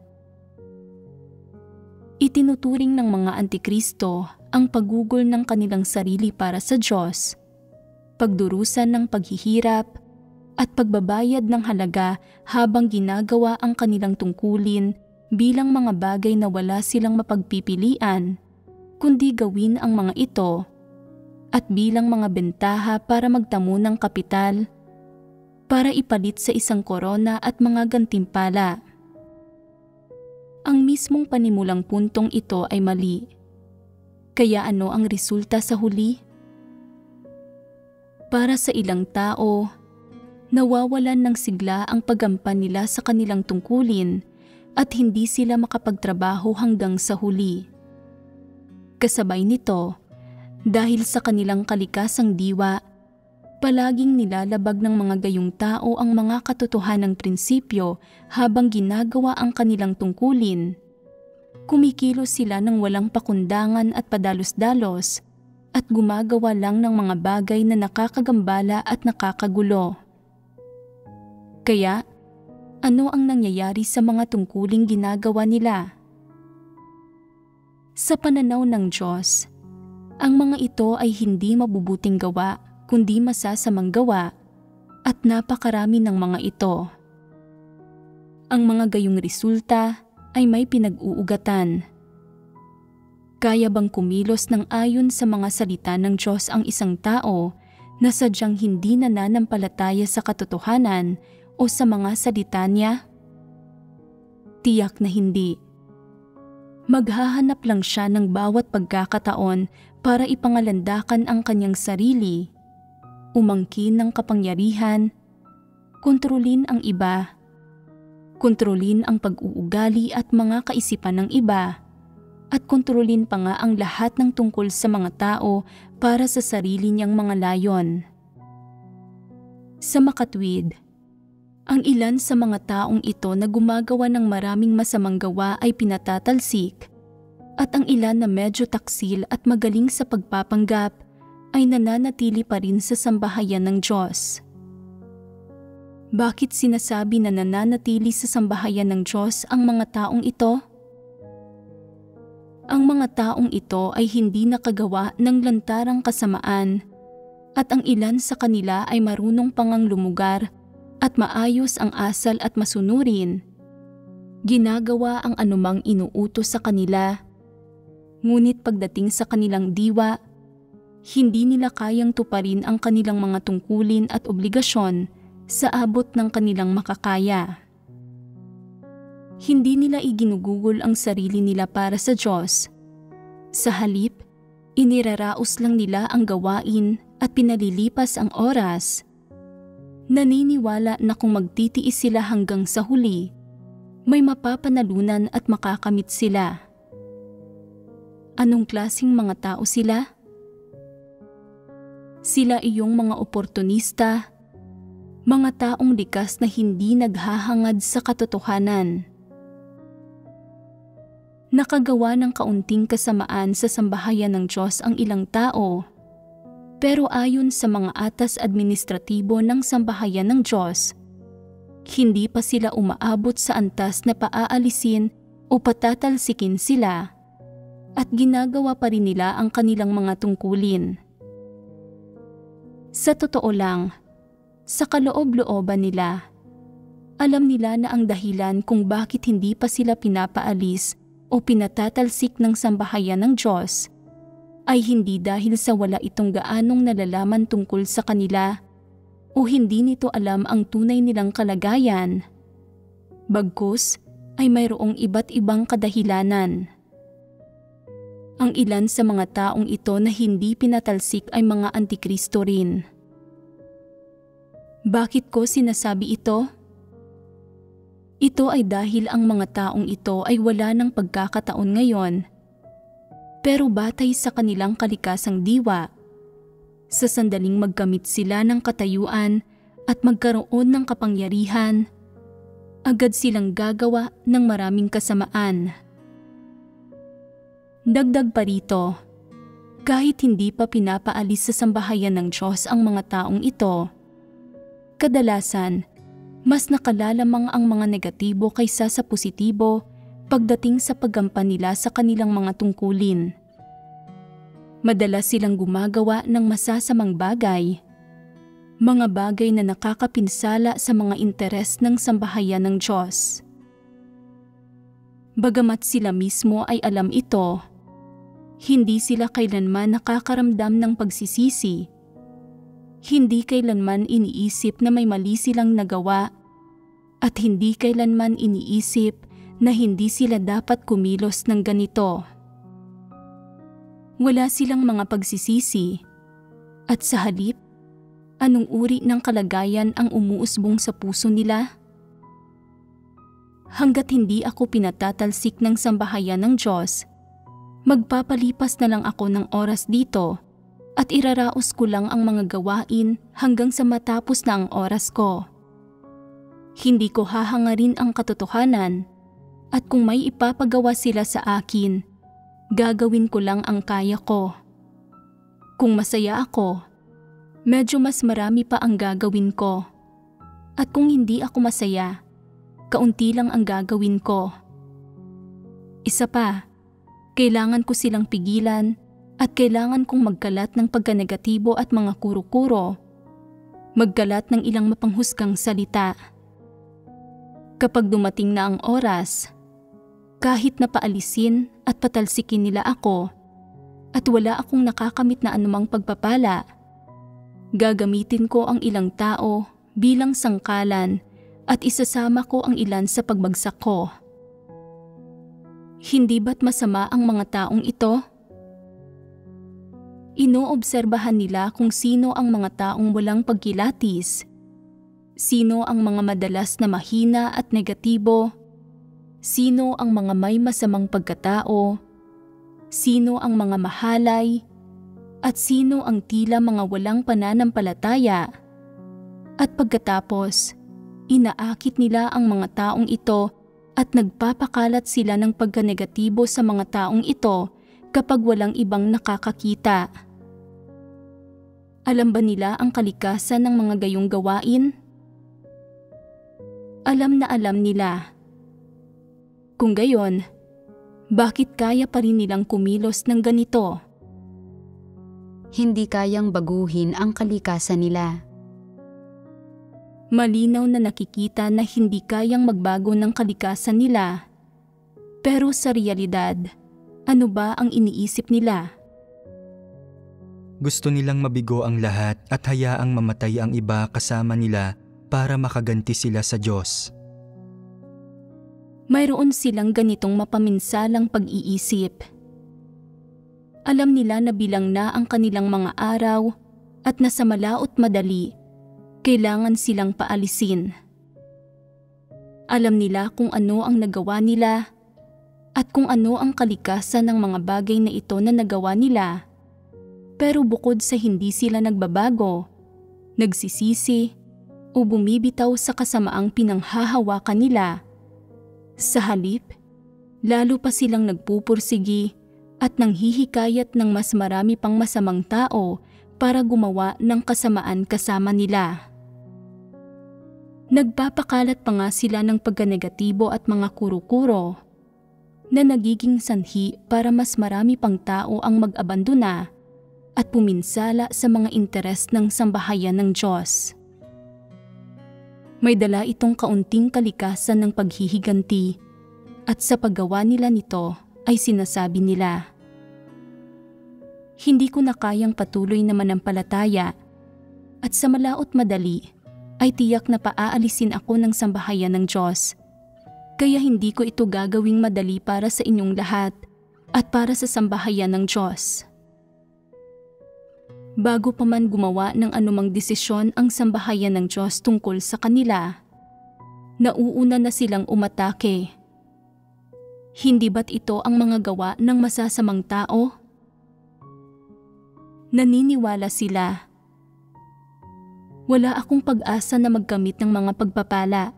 Itinuturing ng mga antikristo ang paggugol ng kanilang sarili para sa Diyos, pagdurusan ng paghihirap, at pagbabayad ng halaga habang ginagawa ang kanilang tungkulin bilang mga bagay na wala silang mapagpipilian, kundi gawin ang mga ito at bilang mga bentaha para magtamo ng kapital, para ipalit sa isang korona at mga gantimpala. Ang mismong panimulang puntong ito ay mali. Kaya ano ang resulta sa huli? Para sa ilang tao, nawawalan ng sigla ang paggampan nila sa kanilang tungkulin at hindi sila makapagtrabaho hanggang sa huli. Kasabay nito, dahil sa kanilang kalikasang diwa, palaging nilalabag ng mga gayong tao ang mga katotohanang prinsipyo habang ginagawa ang kanilang tungkulin. Kumikilos sila ng walang pakundangan at padalos-dalos at gumagawa lang ng mga bagay na nakakagambala at nakakagulo. Kaya, ano ang nangyayari sa mga tungkuling ginagawa nila? Sa pananaw ng Diyos, ang mga ito ay hindi mabubuting gawa kundi masasamang gawa at napakarami ng mga ito. Ang mga gayong resulta ay may pinag-uugatan. Kaya bang kumilos ng ayon sa mga salita ng Diyos ang isang tao na sadyang hindi nananampalataya sa katotohanan o sa mga salita niya? Tiyak na hindi. Maghahanap lang siya ng bawat pagkakataon para ipangalandakan ang kanyang sarili, umangkin ng kapangyarihan, kontrolin ang iba, kontrolin ang pag-uugali at mga kaisipan ng iba, at kontrolin pa nga ang lahat ng tungkol sa mga tao para sa sarili niyang mga layon. Sa makatwid, ang ilan sa mga taong ito na gumagawa ng maraming masamang gawa ay pinatatalsik, at ang ilan na medyo taksil at magaling sa pagpapanggap ay nananatili pa rin sa sambahayan ng Diyos. Bakit sinasabi na nananatili sa sambahayan ng Diyos ang mga taong ito? Ang mga taong ito ay hindi nakagawa ng lantarang kasamaan, at ang ilan sa kanila ay marunong pangang lumugar at maayos ang asal at masunurin. Ginagawa ang anumang inuutos sa kanila, ngunit pagdating sa kanilang diwa, hindi nila kayang tuparin ang kanilang mga tungkulin at obligasyon sa abot ng kanilang makakaya. Hindi nila iginugugol ang sarili nila para sa Diyos. Sa halip, iniraraos lang nila ang gawain at pinalilipas ang oras. Naniniwala na kung magtitiis sila hanggang sa huli, may mapapanalunan at makakamit sila. Anong klaseng mga tao sila? Sila iyong mga oportunista, mga taong likas na hindi naghahangad sa katotohanan. Nakagawa ng kaunting kasamaan sa sambahayan ng Diyos ang ilang tao, pero ayon sa mga atas administratibo ng sambahayan ng Diyos, Hindi pa sila umaabot sa antas na paaalisin o patatalsikin sila, at ginagawa pa rin nila ang kanilang mga tungkulin. Sa totoo lang, sa kaloob-looban nila, alam nila na ang dahilan kung bakit hindi pa sila pinapaalis o pinatatalsik ng sambahayan ng Diyos ay hindi dahil sa wala itong gaanong nalalaman tungkol sa kanila o hindi nito alam ang tunay nilang kalagayan. Bagkus ay mayroong iba't ibang kadahilanan. Ang ilan sa mga taong ito na hindi pinatalsik ay mga antikristo rin. Bakit ko sinasabi ito? Ito ay dahil ang mga taong ito ay wala ng pagkakataon ngayon, pero batay sa kanilang kalikasang diwa, sa sandaling magkamit sila ng katayuan at magkaroon ng kapangyarihan, agad silang gagawa ng maraming kasamaan. Dagdag pa rito, kahit hindi pa pinapaalis sa sambahayan ng Diyos ang mga taong ito, kadalasan, mas nakalalamang ang mga negatibo kaysa sa positibo pagdating sa paggampan nila sa kanilang mga tungkulin. Madalas silang gumagawa ng masasamang bagay, mga bagay na nakakapinsala sa mga interes ng sambahayan ng Diyos. Bagamat sila mismo ay alam ito, hindi sila kailanman nakakaramdam ng pagsisisi. Hindi kailanman iniisip na may mali silang nagawa at hindi kailanman iniisip na hindi sila dapat kumilos ng ganito. Wala silang mga pagsisisi at sa halip, anong uri ng kalagayan ang umuusbong sa puso nila? Hanggat hindi ako pinatatalsik ng sambahayan ng Diyos, magpapalipas na lang ako ng oras dito at iraraos ko lang ang mga gawain hanggang sa matapos na ang oras ko. Hindi ko hahangarin ang katotohanan at kung may ipapagawa sila sa akin, gagawin ko lang ang kaya ko. Kung masaya ako, medyo mas marami pa ang gagawin ko. At kung hindi ako masaya, kaunti lang ang gagawin ko. Isa pa, kailangan ko silang pigilan at kailangan kong magkalat ng pagkanegatibo at mga kuro-kuro. Magkalat ng ilang mapanghusgang salita. Kapag dumating na ang oras, kahit na paalisin at patalsikin nila ako at wala akong nakakamit na anumang pagpapala, gagamitin ko ang ilang tao bilang sangkalan at isasama ko ang ilan sa pagbagsak ko. Hindi ba't masama ang mga taong ito? Inoobserbahan nila kung sino ang mga taong walang pagkilatis, sino ang mga madalas na mahina at negatibo, sino ang mga may masamang pagkatao, sino ang mga mahalay, at sino ang tila mga walang pananampalataya. At pagkatapos, inaakit nila ang mga taong ito at nagpapakalat sila ng pagkanegatibo sa mga taong ito kapag walang ibang nakakakita. Alam ba nila ang kalikasan ng mga gayong gawain? Alam na alam nila. Kung gayon, bakit kaya pa rin nilang kumilos ng ganito? Hindi kayang baguhin ang kalikasan nila. Malinaw na nakikita na hindi kayang magbago ng kalikasan nila. Pero sa realidad, ano ba ang iniisip nila? Gusto nilang mabigo ang lahat at hayaang mamatay ang iba kasama nila para makaganti sila sa Diyos. Mayroon silang ganitong mapaminsalang pag-iisip. Alam nila na bilang na ang kanilang mga araw at nasa malaot madali, kailangan silang paalisin. Alam nila kung ano ang nagawa nila at kung ano ang kalikasan ng mga bagay na ito na nagawa nila. Pero bukod sa hindi sila nagbabago, nagsisisi o bumibitaw sa kasamaang pinanghahawakan nila, sa halip, lalo pa silang nagpupursigi at nanghihikayat ng mas marami pang masamang tao para gumawa ng kasamaan kasama nila. Nagpapakalat pa nga sila ng pagkanegatibo at mga kuro-kuro na nagiging sanhi para mas marami pang tao ang mag-abandona at puminsala sa mga interes ng sambahayan ng Diyos. May dala itong kaunting kalikasan ng paghihiganti at sa paggawa nila nito ay sinasabi nila, "Hindi ko na kayang patuloy na manampalataya at sa malaot madali ay tiyak na paaalisin ako ng sambahayan ng Diyos. Kaya hindi ko ito gagawing madali para sa inyong lahat at para sa sambahayan ng Diyos." Bago pa man gumawa ng anumang desisyon ang sambahayan ng Diyos tungkol sa kanila, nauuna na silang umatake. Hindi ba't ito ang mga gawa ng masasamang tao? Naniniwala sila, "Wala akong pag-asa na magkamit ng mga pagpapala.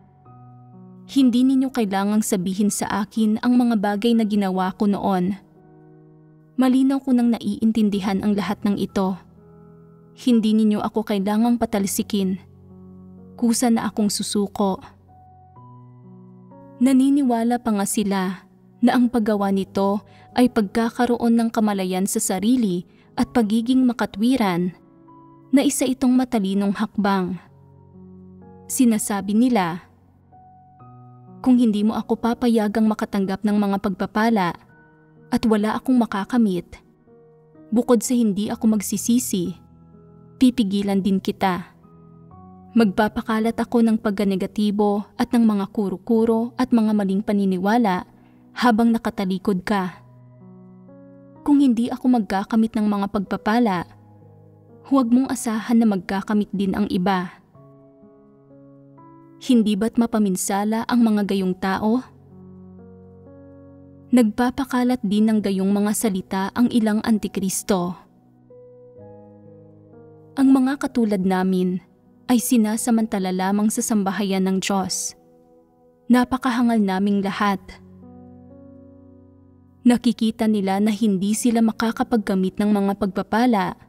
Hindi ninyo kailangang sabihin sa akin ang mga bagay na ginawa ko noon. Malinaw ko nang naiintindihan ang lahat ng ito. Hindi ninyo ako kailangang patalsikin. Kusa na akong susuko." Naniniwala pa nga sila na ang paggawa nito ay pagkakaroon ng kamalayan sa sarili at pagiging makatwiran, na isa itong matalinong hakbang. Sinasabi nila, "Kung hindi mo ako papayagang makatanggap ng mga pagpapala at wala akong makakamit, bukod sa hindi ako magsisisi, pipigilan din kita. Magpapakalat ako ng pagkanegatibo at ng mga kuro-kuro at mga maling paniniwala habang nakatalikod ka. Kung hindi ako magkakamit ng mga pagpapala, huwag mong asahan na magkakamit din ang iba. Hindi ba't mapaminsala ang mga gayong tao?" Nagpapakalat din ng gayong mga salita ang ilang antikristo. Ang mga katulad namin ay sinasamantala lamang sa sambahayan ng Diyos. Napakahangal naming lahat. Nakikita nila na hindi sila makakapagkamit ng mga pagpapala,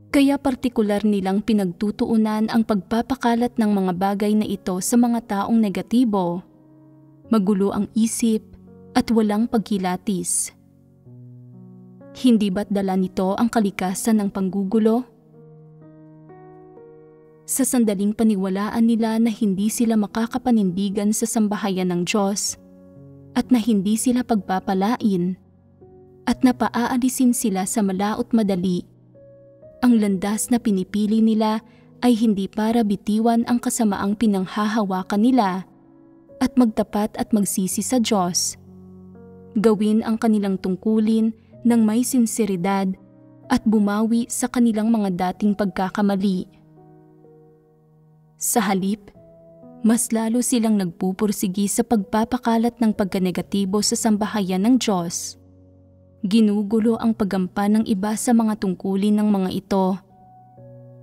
kaya partikular nilang pinagtutuunan ang pagpapakalat ng mga bagay na ito sa mga taong negatibo, magulo ang isip at walang pagkilatis. Hindi ba't dala nito ang kalikasan ng panggugulo? Sa sandaling paniwalaan nila na hindi sila makakapanindigan sa sambahayan ng Diyos at na hindi sila pagpapalain at na paaalisin sila sa malaot madali, ang landas na pinipili nila ay hindi para bitiwan ang kasamaang pinanghahawakan nila at magtapat at magsisi sa Diyos. Gawin ang kanilang tungkulin ng may sinseridad at bumawi sa kanilang mga dating pagkakamali. Sa halip, mas lalo silang nagpupursigi sa pagpapakalat ng pagkanegatibo sa sambahayan ng Diyos. Ginugulo ang paggampan ng iba sa mga tungkulin ng mga ito.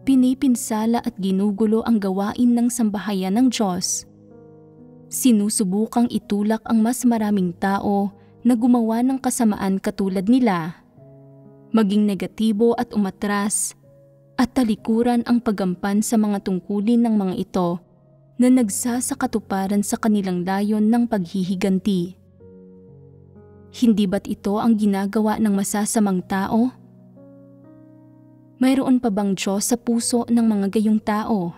Pinipinsala at ginugulo ang gawain ng sambahayan ng Diyos. Sinusubukang itulak ang mas maraming tao na gumawa ng kasamaan katulad nila, maging negatibo at umatras, at talikuran ang paggampan sa mga tungkulin ng mga ito na nagsasakatuparan sa kanilang layon ng paghihiganti. Hindi ba't ito ang ginagawa ng masasamang tao? Mayroon pa bang Diyos sa puso ng mga gayong tao?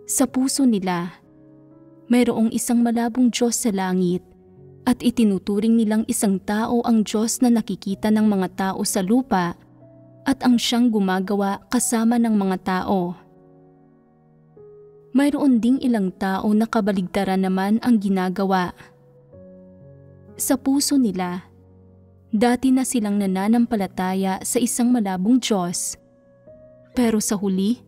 Sa puso nila, mayroong isang malabong Diyos sa langit at itinuturing nilang isang tao ang Diyos na nakikita ng mga tao sa lupa at ang siyang gumagawa kasama ng mga tao. Mayroon ding ilang tao na kabaligtaran naman ang ginagawa. Sa puso nila, dati na silang nananampalataya sa isang malabong Diyos, pero sa huli,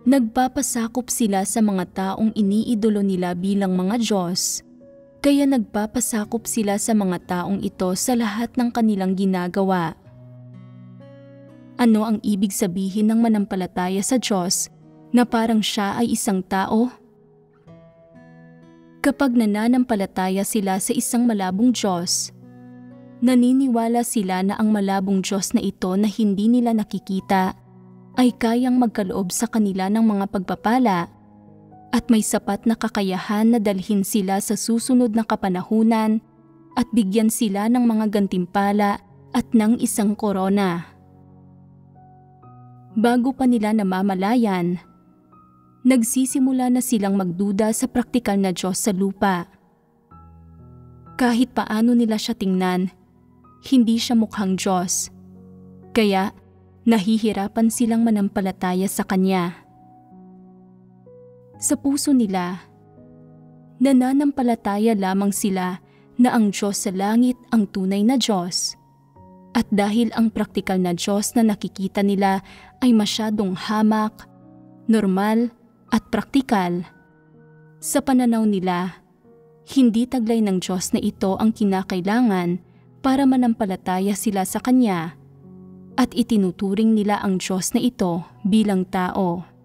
nagpapasakop sila sa mga taong iniidolo nila bilang mga Diyos, kaya nagpapasakop sila sa mga taong ito sa lahat ng kanilang ginagawa. Ano ang ibig sabihin ng manampalataya sa Diyos na parang siya ay isang tao? Kapag nananampalataya sila sa isang malabong Diyos, naniniwala sila na ang malabong Diyos na ito na hindi nila nakikita ay kayang magkaloob sa kanila ng mga pagpapala at may sapat na kakayahan na dalhin sila sa susunod na kapanahunan at bigyan sila ng mga gantimpala at ng isang korona. Bago pa nila namamalayan, nagsisimula na silang magduda sa praktikal na Diyos sa lupa. Kahit paano nila siya tingnan, hindi siya mukhang Diyos. Kaya nahihirapan silang manampalataya sa Kanya. Sa puso nila, nananampalataya lamang sila na ang Diyos sa langit ang tunay na Diyos. At dahil ang praktikal na Diyos na nakikita nila ay masyadong hamak, normal at praktikal, sa pananaw nila, hindi taglay ng Diyos na ito ang kinakailangan para manampalataya sila sa Kanya at itinuturing nila ang Diyos na ito bilang tao.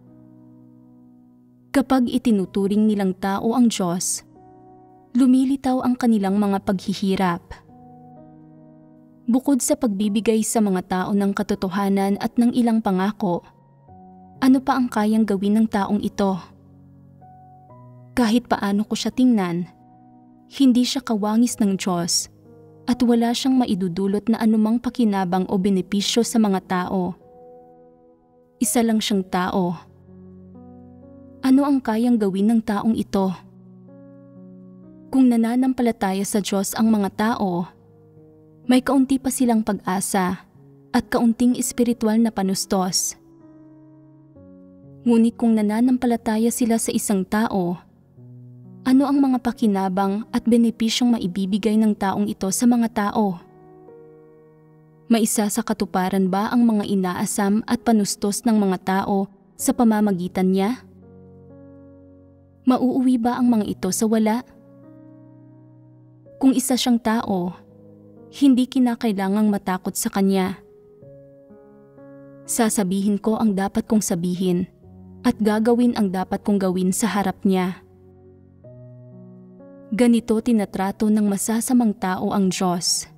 Kapag itinuturing nilang tao ang Diyos, lumilitaw ang kanilang mga paghihirap. Bukod sa pagbibigay sa mga tao ng katotohanan at ng ilang pangako, ano pa ang kayang gawin ng taong ito? Kahit paano ko siya tingnan, hindi siya kawangis ng Diyos at wala siyang maidudulot na anumang pakinabang o benepisyo sa mga tao. Isa lang siyang tao. Ano ang kayang gawin ng taong ito? Kung nananampalataya sa Diyos ang mga tao, may kaunti pa silang pag-asa at kaunting espiritual na panustos. Ngunit kung nananampalataya sila sa isang tao, ano ang mga pakinabang at benepisyong maibibigay ng taong ito sa mga tao? Maisa sa katuparan ba ang mga inaasam at panustos ng mga tao sa pamamagitan niya? Mauuwi ba ang mga ito sa wala? Kung isa siyang tao, hindi kinakailangang matakot sa Kanya. Sasabihin ko ang dapat kong sabihin at gagawin ang dapat kong gawin sa harap niya. Ganito tinatrato ng masasamang tao ang Diyos.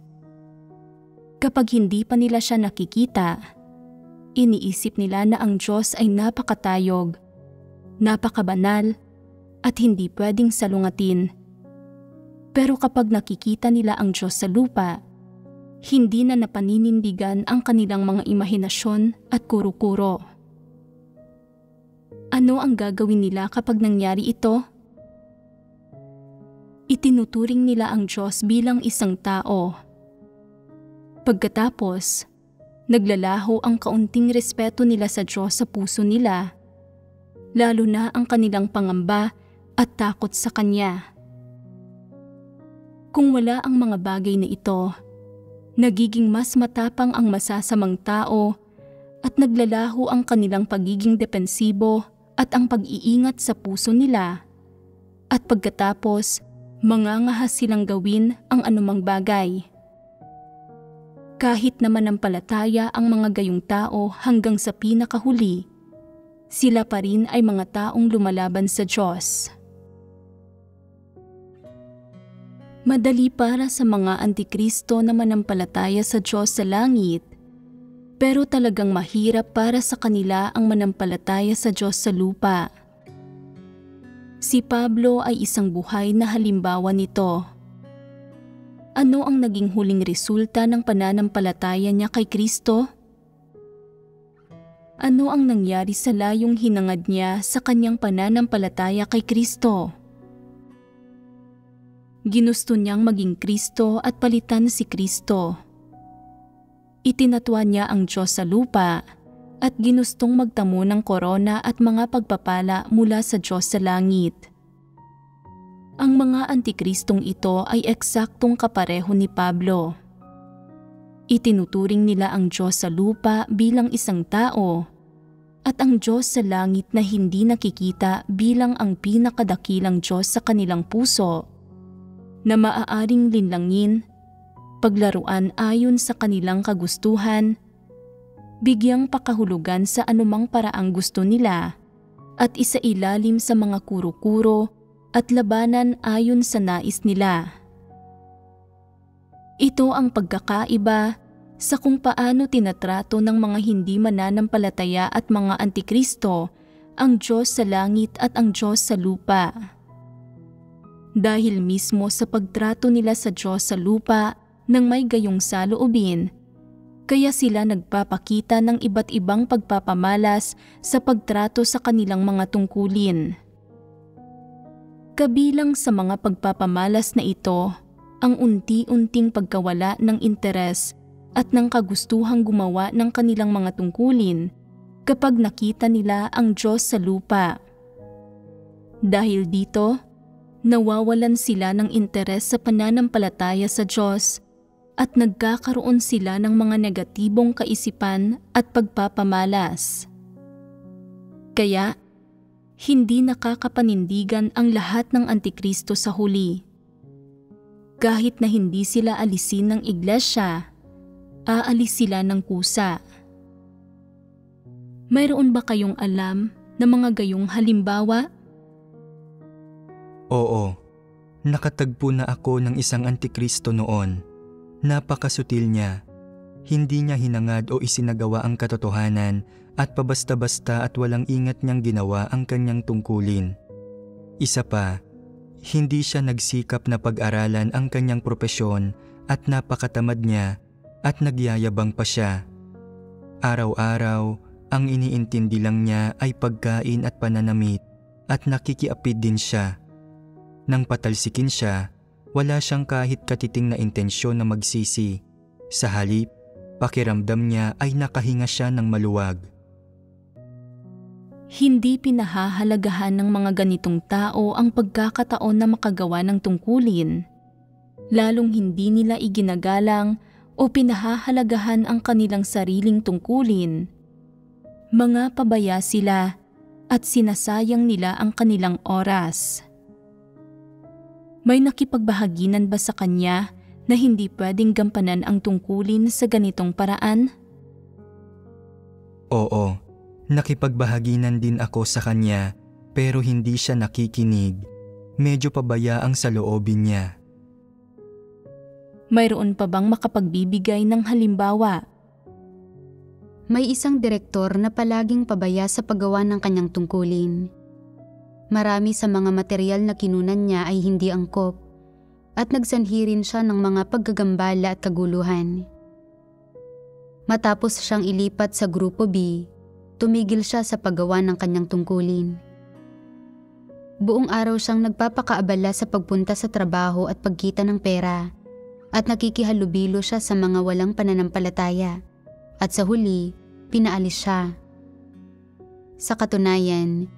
Kapag hindi pa nila siya nakikita, iniisip nila na ang Diyos ay napakatayog, napakabanal, at hindi pwedeng salungatin. Pero kapag nakikita nila ang Diyos sa lupa, hindi na napaninindigan ang kanilang mga imahinasyon at kuro-kuro. Ano ang gagawin nila kapag nangyari ito? Itinuturing nila ang Diyos bilang isang tao. Pagkatapos, naglalaho ang kaunting respeto nila sa Diyos sa puso nila, lalo na ang kanilang pangamba at takot sa Kanya. Kung wala ang mga bagay na ito, nagiging mas matapang ang masasamang tao at naglalaho ang kanilang pagiging depensibo at ang pag-iingat sa puso nila. At pagkatapos, mangangahas silang gawin ang anumang bagay. Kahit na manampalataya ang mga gayong tao hanggang sa pinakahuli, sila pa rin ay mga taong lumalaban sa Diyos. Madali para sa mga antikristo na manampalataya sa Diyos sa langit, pero talagang mahirap para sa kanila ang manampalataya sa Diyos sa lupa. Si Pablo ay isang buhay na halimbawa nito. Ano ang naging huling resulta ng pananampalataya niya kay Kristo? Ano ang nangyari sa layong hinangad niya sa kanyang pananampalataya kay Kristo? Ginusto niyang maging Kristo at palitan si Kristo. Itinatwa niya ang Diyos sa lupa at ginustong magtamo ng korona at mga pagpapala mula sa Diyos sa langit. Ang mga antikristong ito ay eksaktong kapareho ni Pablo. Itinuturing nila ang Diyos sa lupa bilang isang tao at ang Diyos sa langit na hindi nakikita bilang ang pinakadakilang Diyos sa kanilang puso, na maaaring linlangin, paglaruan ayon sa kanilang kagustuhan, bigyang pakahulugan sa anumang paraang gusto nila, at isailalim sa mga kuro-kuro at labanan ayon sa nais nila. Ito ang pagkakaiba sa kung paano tinatrato ng mga hindi mananampalataya at mga antikristo ang Diyos sa langit at ang Diyos sa lupa. Dahil mismo sa pagtrato nila sa Diyos sa lupa nang may gayong saloobin, kaya sila nagpapakita ng iba't ibang pagpapamalas sa pagtrato sa kanilang mga tungkulin. Kabilang sa mga pagpapamalas na ito, ang unti-unting pagkawala ng interes at ng kagustuhang gumawa ng kanilang mga tungkulin kapag nakita nila ang Diyos sa lupa. Dahil dito, nawawalan sila ng interes sa pananampalataya sa Diyos at nagkakaroon sila ng mga negatibong kaisipan at pagpapamalas. Kaya, hindi nakakapanindigan ang lahat ng Antikristo sa huli. Kahit na hindi sila alisin ng iglesia, aalis sila ng kusa. Mayroon ba kayong alam na mga gayong halimbawa? Oo, nakatagpo na ako ng isang Antikristo noon. Napakasutil niya. Hindi niya hinangad o isinagawa ang katotohanan at pabasta-basta at walang ingat niyang ginawa ang kanyang tungkulin. Isa pa, hindi siya nagsikap na pag-aralan ang kanyang propesyon at napakatamad niya at nagyayabang pa siya. Araw-araw, ang iniintindi lang niya ay pagkain at pananamit at nakikiapid din siya. Nang patalsikin siya, wala siyang kahit katiting na intensyon na magsisi. Sa halip, pakiramdam niya ay nakahinga siya ng maluwag. Hindi pinahahalagahan ng mga ganitong tao ang pagkakataon na makagawa ng tungkulin. Lalong hindi nila iginagalang o pinahahalagahan ang kanilang sariling tungkulin. Mga pabaya sila at sinasayang nila ang kanilang oras. May nakipagbahaginan ba sa kanya na hindi pwedeng gampanan ang tungkulin sa ganitong paraan? Oo, nakipagbahaginan din ako sa kanya pero hindi siya nakikinig. Medyo pabaya ang saloobin niya. Mayroon pa bang makapagbibigay ng halimbawa? May isang direktor na palaging pabaya sa paggawa ng kanyang tungkulin. Marami sa mga material na kinunan niya ay hindi angkop at nagsanhi rin siya ng mga paggagambala at kaguluhan. Matapos siyang ilipat sa Grupo B, tumigil siya sa paggawa ng kanyang tungkulin. Buong araw siyang nagpapakaabala sa pagpunta sa trabaho at pagkita ng pera at nakikihalubilo siya sa mga walang pananampalataya. At sa huli, pinaalis siya. Sa katunayan,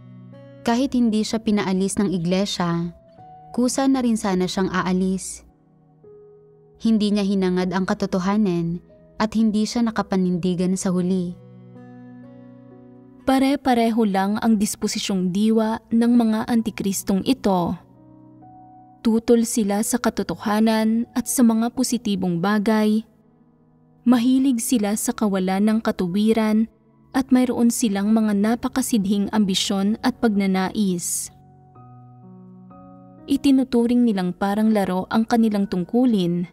kahit hindi siya pinaalis ng iglesia, kusa na rin sana siyang aalis. Hindi niya hinangad ang katotohanan at hindi siya nakapanindigan sa huli. Pare-pareho lang ang disposisyong diwa ng mga antikristong ito. Tutol sila sa katotohanan at sa mga positibong bagay. Mahilig sila sa kawalan ng katuwiran at mayroon silang mga napakasidhing ambisyon at pagnanais. Itinuturing nilang parang laro ang kanilang tungkulin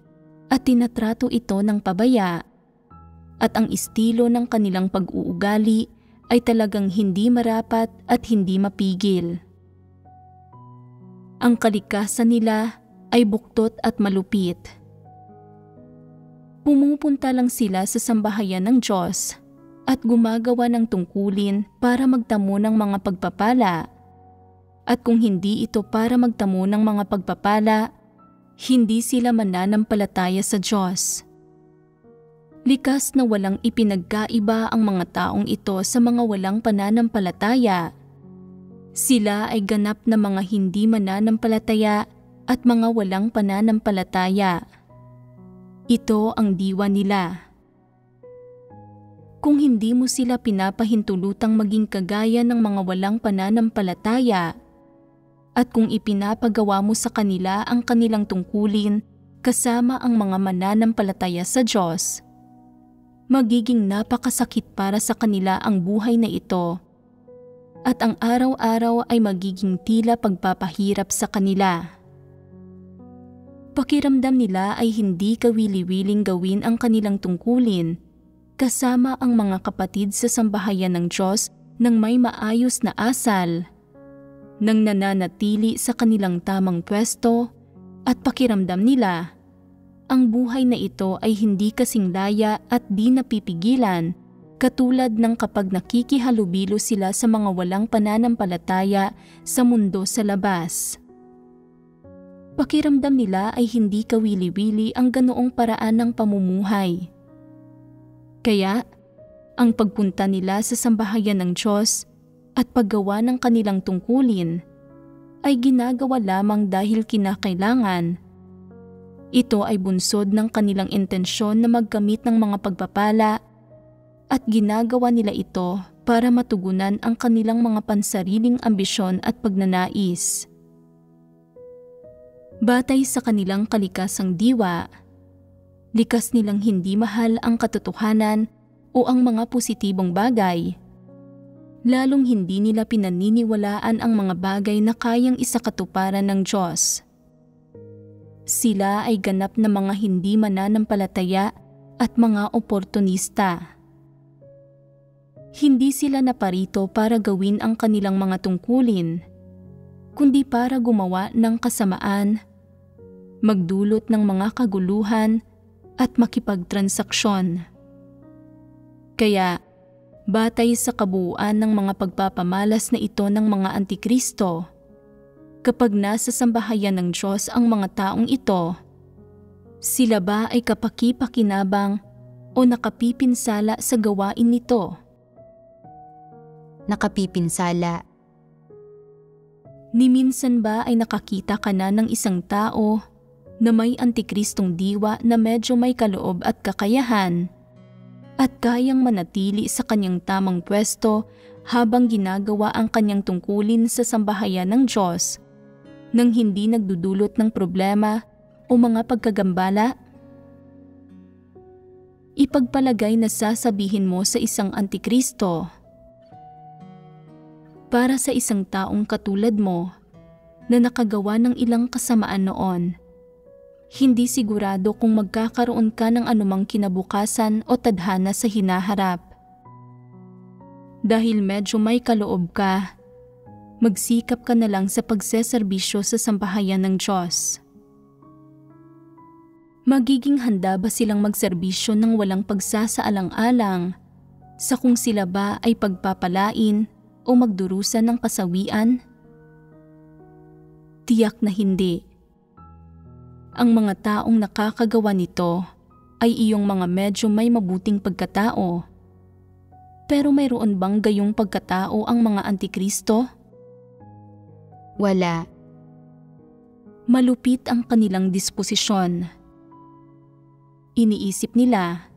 at tinatrato ito ng pabaya at ang estilo ng kanilang pag-uugali ay talagang hindi marapat at hindi mapigil. Ang kalikasan nila ay buktot at malupit. Pumupunta lang sila sa sambahayan ng Diyos at gumagawa ng tungkulin para magtamo ng mga pagpapala. At kung hindi ito para magtamo ng mga pagpapala, hindi sila mananampalataya sa Diyos. Likas na walang ipinagkaiba ang mga taong ito sa mga walang pananampalataya. Sila ay ganap na mga hindi mananampalataya at mga walang pananampalataya. Ito ang diwa nila. Kung hindi mo sila pinapahintulutang maging kagaya ng mga walang pananampalataya, at kung ipinapagawa mo sa kanila ang kanilang tungkulin kasama ang mga mananampalataya sa Diyos, magiging napakasakit para sa kanila ang buhay na ito, at ang araw-araw ay magiging tila pagpapahirap sa kanila. Pakiramdam nila ay hindi kawili-wiling gawin ang kanilang tungkulin kasama ang mga kapatid sa sambahayan ng Diyos ng may maayos na asal, nang nananatili sa kanilang tamang pwesto at pakiramdam nila, ang buhay na ito ay hindi kasing laya at di napipigilan katulad ng kapag nakikihalubilo sila sa mga walang pananampalataya sa mundo sa labas. Pakiramdam nila ay hindi kawili-wili ang ganoong paraan ng pamumuhay. Kaya, ang pagpunta nila sa sambahayan ng Diyos at paggawa ng kanilang tungkulin ay ginagawa lamang dahil kinakailangan. Ito ay bunsod ng kanilang intensyon na magkamit ng mga pagpapala at ginagawa nila ito para matugunan ang kanilang mga pansariling ambisyon at pagnanais. Batay sa kanilang kalikasang diwa, likas nilang hindi mahal ang katotohanan o ang mga positibong bagay. Lalong hindi nila pinaniniwalaan ang mga bagay na kayang isakatuparan ng Diyos. Sila ay ganap na mga hindi mananampalataya at mga oportunista. Hindi sila naparito para gawin ang kanilang mga tungkulin, kundi para gumawa ng kasamaan, magdulot ng mga kaguluhan at makipagtransaksyon. Kaya, batay sa kabuuan ng mga pagpapamalas na ito ng mga antikristo, kapag nasa sambahayan ng Diyos ang mga taong ito, sila ba ay kapaki-pakinabang o nakapipinsala sa gawain nito? Nakapipinsala. Ni minsan ba ay nakakita ka na ng isang tao na may antikristong diwa na medyo may kaloob at kakayahan at kayang manatili sa kanyang tamang pwesto habang ginagawa ang kanyang tungkulin sa sambahayan ng Diyos nang hindi nagdudulot ng problema o mga pagkagambala? Ipagpalagay na sasabihin mo sa isang antikristo, para sa isang taong katulad mo na nakagawa ng ilang kasamaan noon, hindi sigurado kung magkakaroon ka ng anumang kinabukasan o tadhana sa hinaharap. Dahil medyo may kaloob ka, magsikap ka na lang sa pagseserbisyo sa sambahayan ng Diyos. Magiging handa ba silang magserbisyo ng walang pagsasaalang-alang sa kung sila ba ay pagpapalain o magdurusan ng kasawian? Tiyak na hindi. Ang mga taong nakakagawa nito ay iyong mga medyo may mabuting pagkatao. Pero mayroon bang gayong pagkatao ang mga antikristo? Wala. Malupit ang kanilang disposisyon. Iniisip nila,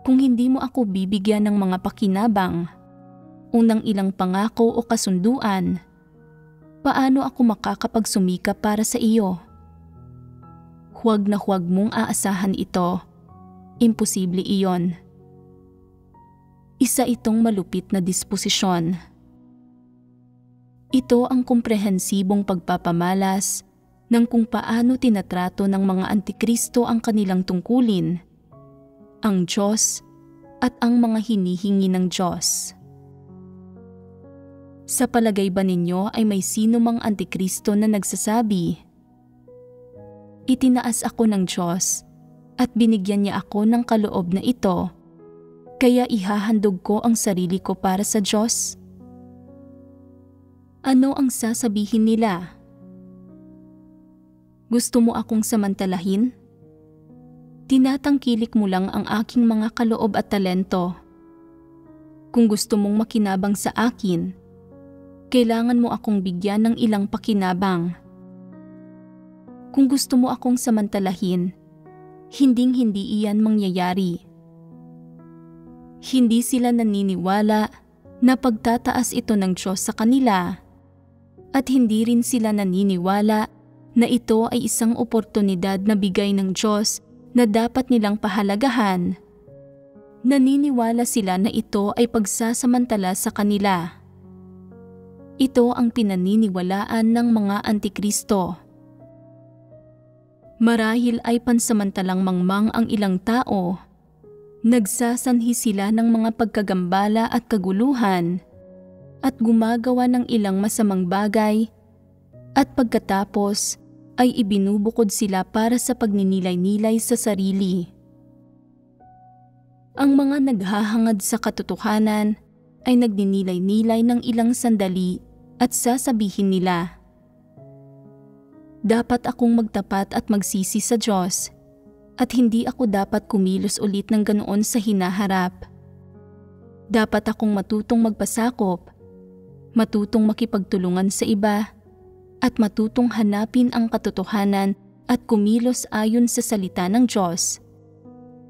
kung hindi mo ako bibigyan ng mga pakinabang, unang ilang pangako o kasunduan, paano ako makakapagsumikap para sa iyo? Huwag na huwag mong aasahan ito. Imposible iyon. Isa itong malupit na disposisyon. Ito ang komprehensibong pagpapamalas ng kung paano tinatrato ng mga antikristo ang kanilang tungkulin, ang Diyos at ang mga hinihingi ng Diyos. Sa palagay ba ninyo ay may sino mang antikristo na nagsasabi, "Itinaas ako ng Diyos at binigyan niya ako ng kaloob na ito, kaya ihahandog ko ang sarili ko para sa Diyos"? Ano ang sasabihin nila? Gusto mo akong samantalahin? Tinatangkilik mo lang ang aking mga kaloob at talento. Kung gusto mong makinabang sa akin, kailangan mo akong bigyan ng ilang pakinabang. Kung gusto mo akong samantalahin, hinding-hindi iyan mangyayari. Hindi sila naniniwala na pagtataas ito ng Diyos sa kanila, at hindi rin sila naniniwala na ito ay isang oportunidad na bigay ng Diyos na dapat nilang pahalagahan. Naniniwala sila na ito ay pagsasamantala sa kanila. Ito ang pinaniniwalaan ng mga antikristo. Marahil ay pansamantalang mangmang ang ilang tao, Nagsasanhi sila ng mga pagkagambala at kaguluhan at gumagawa ng ilang masamang bagay at pagkatapos ay ibinubukod sila para sa pagninilay-nilay sa sarili. Ang mga naghahangad sa katotohanan ay nagninilay-nilay ng ilang sandali at sasabihin nila, "Dapat akong magtapat at magsisi sa Diyos at hindi ako dapat kumilos ulit ng ganoon sa hinaharap. Dapat akong matutong magpasakop, matutong makipagtulungan sa iba, at matutong hanapin ang katotohanan at kumilos ayon sa salita ng Diyos.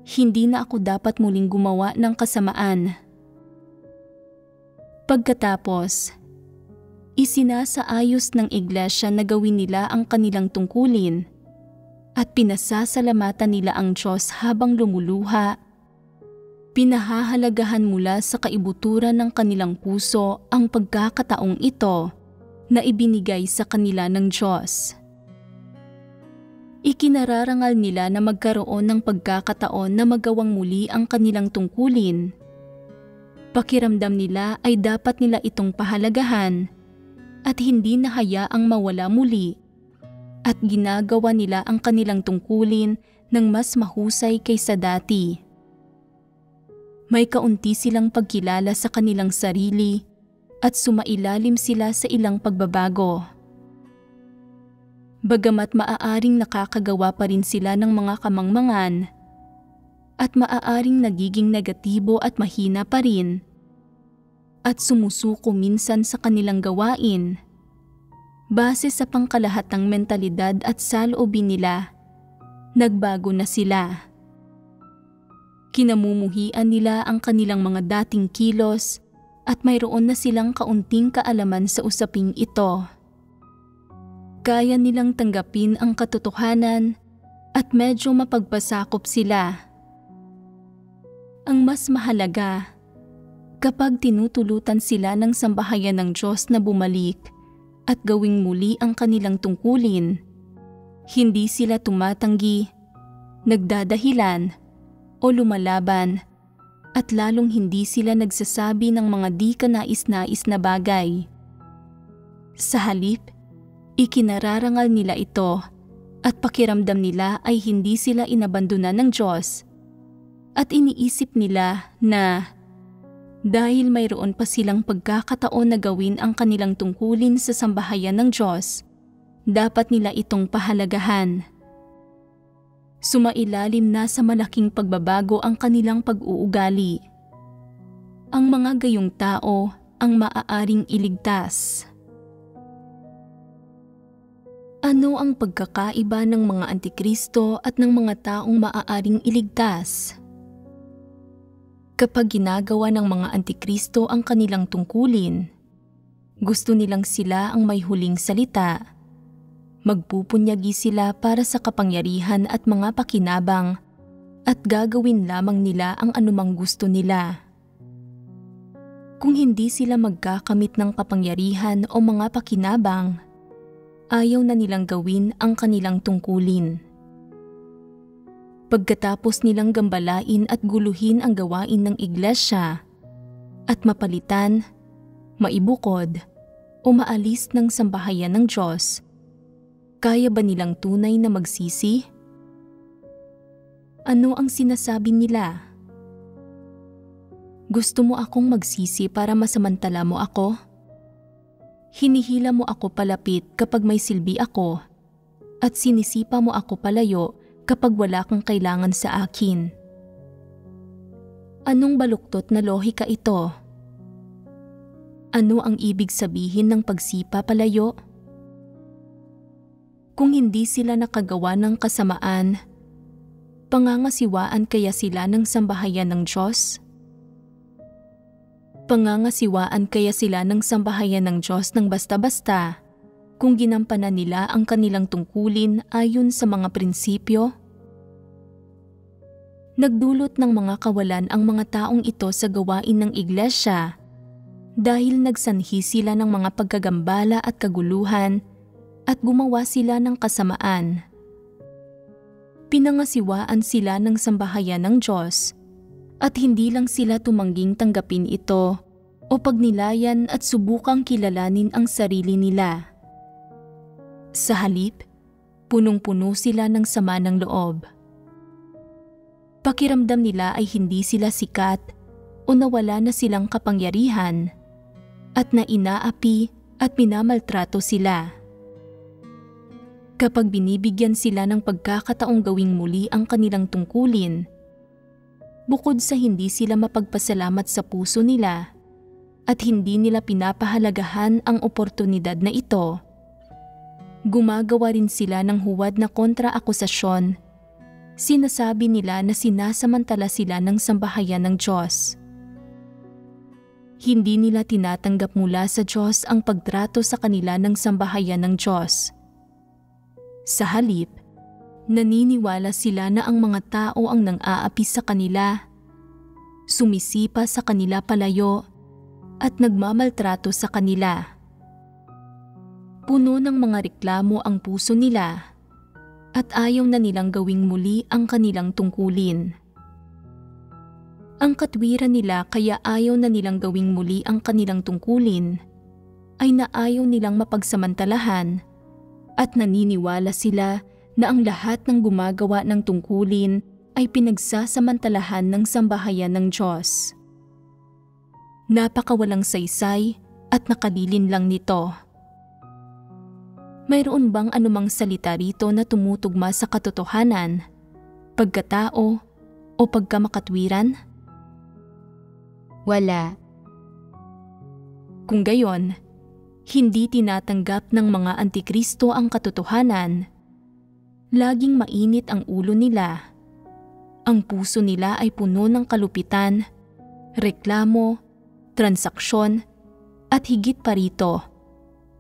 Hindi na ako dapat muling gumawa ng kasamaan." Pagkatapos, isinasaayos ng iglesia na gawin nila ang kanilang tungkulin at pinasasalamatan nila ang Diyos habang lumuluha. Pinahahalagahan mula sa kaibuturan ng kanilang puso ang pagkakataong ito na ibinigay sa kanila ng Diyos. Ikinararangal nila na magkaroon ng pagkakataon na magawang muli ang kanilang tungkulin. Pakiramdam nila ay dapat nila itong pahalagahan at hindi na hayaang mawala muli, at ginagawa nila ang kanilang tungkulin ng mas mahusay kaysa dati. May kaunti silang pagkilala sa kanilang sarili at sumailalim sila sa ilang pagbabago. Bagamat maaaring nakakagawa pa rin sila ng mga kamangmangan at maaaring nagiging negatibo at mahina pa rin at sumusuko minsan sa kanilang gawain, base sa pangkalahatang mentalidad at saloobin nila, nagbago na sila. Kinamumuhian nila ang kanilang mga dating kilos at mayroon na silang kaunting kaalaman sa usaping ito. Kaya nilang tanggapin ang katotohanan at medyo mapagpasakop sila. Ang mas mahalaga, kapag tinutulutan sila ng sambahayan ng Diyos na bumalik at gawing muli ang kanilang tungkulin, hindi sila tumatanggi, nagdadahilan, o lumalaban, at lalong hindi sila nagsasabi ng mga di kanais-nais na bagay. Sa halip, ikinararangal nila ito at pakiramdam nila ay hindi sila inabandonan ng Diyos, at iniisip nila na dahil mayroon pa silang pagkakataon na gawin ang kanilang tungkulin sa sambahayan ng Diyos, dapat nila itong pahalagahan. Sumailalim na sa malaking pagbabago ang kanilang pag-uugali. Ang mga gayong tao ang maaaring iligtas. Ano ang pagkakaiba ng mga antikristo at ng mga taong maaaring iligtas? Kapag ginagawa ng mga antikristo ang kanilang tungkulin, gusto nilang sila ang may huling salita. Magpupunyagi sila para sa kapangyarihan at mga pakinabang at gagawin lamang nila ang anumang gusto nila. Kung hindi sila magkakamit ng kapangyarihan o mga pakinabang, ayaw na nilang gawin ang kanilang tungkulin. Pagkatapos nilang gambalain at guluhin ang gawain ng iglesia at mapalitan, maibukod o maalis ng sambahayan ng Diyos, kaya ba nilang tunay na magsisi? Ano ang sinasabi nila? Gusto mo akong magsisi para masamantala mo ako? Hinihila mo ako palapit kapag may silbi ako at sinisipa mo ako palayo kapag wala kang kailangan sa akin. Anong baluktot na lohika ito? Ano ang ibig sabihin ng pagsipa palayo? Kung hindi sila nakagawa ng kasamaan, pangangasiwaan kaya sila ng sambahayan ng Diyos? Pangangasiwaan kaya sila ng sambahayan ng Diyos ng basta-basta kung ginampanan nila ang kanilang tungkulin ayon sa mga prinsipyo? Nagdulot ng mga kawalan ang mga taong ito sa gawain ng iglesia dahil nagsanhi sila ng mga pagkagambala at kaguluhan at gumawa sila ng kasamaan. Pinangasiwaan sila ng sambahayan ng Diyos At hindi lang sila tumangging tanggapin ito o pagnilayan at subukang kilalanin ang sarili nila. Sa halip, punong-puno sila ng sama ng loob. Pakiramdam nila ay hindi sila sikat o nawala na silang kapangyarihan at na inaapi at minamaltrato sila. Kapag binibigyan sila ng pagkakataong gawing muli ang kanilang tungkulin, bukod sa hindi sila mapagpasalamat sa puso nila at hindi nila pinapahalagahan ang oportunidad na ito, gumagawa rin sila ng huwad na kontra-akusasyon. Sinasabi nila na sinasamantala sila ng sambahayan ng Diyos. Hindi nila tinatanggap mula sa Diyos ang pagtrato sa kanila ng sambahayan ng Diyos. Sa halip, naniniwala sila na ang mga tao ang nang-aapi sa kanila, sumisipa sa kanila palayo, at nagmamaltrato sa kanila. Puno ng mga reklamo ang puso nila at ayaw na nilang gawing muli ang kanilang tungkulin. Ang katwiran nila kaya ayaw na nilang gawing muli ang kanilang tungkulin ay na ayaw nilang mapagsamantalahan at naniniwala sila na ang lahat ng gumagawa ng tungkulin ay pinagsasamantalahan ng sambahayan ng Diyos. Napakawalang saysay at nakalilin lang nito. Mayroon bang anumang salita rito na tumutugma sa katotohanan, pagkatao o pagkamakatwiran? Wala. Kung gayon, hindi tinatanggap ng mga antikristo ang katotohanan. Laging mainit ang ulo nila. Ang puso nila ay puno ng kalupitan, reklamo, transaksyon, at higit pa rito,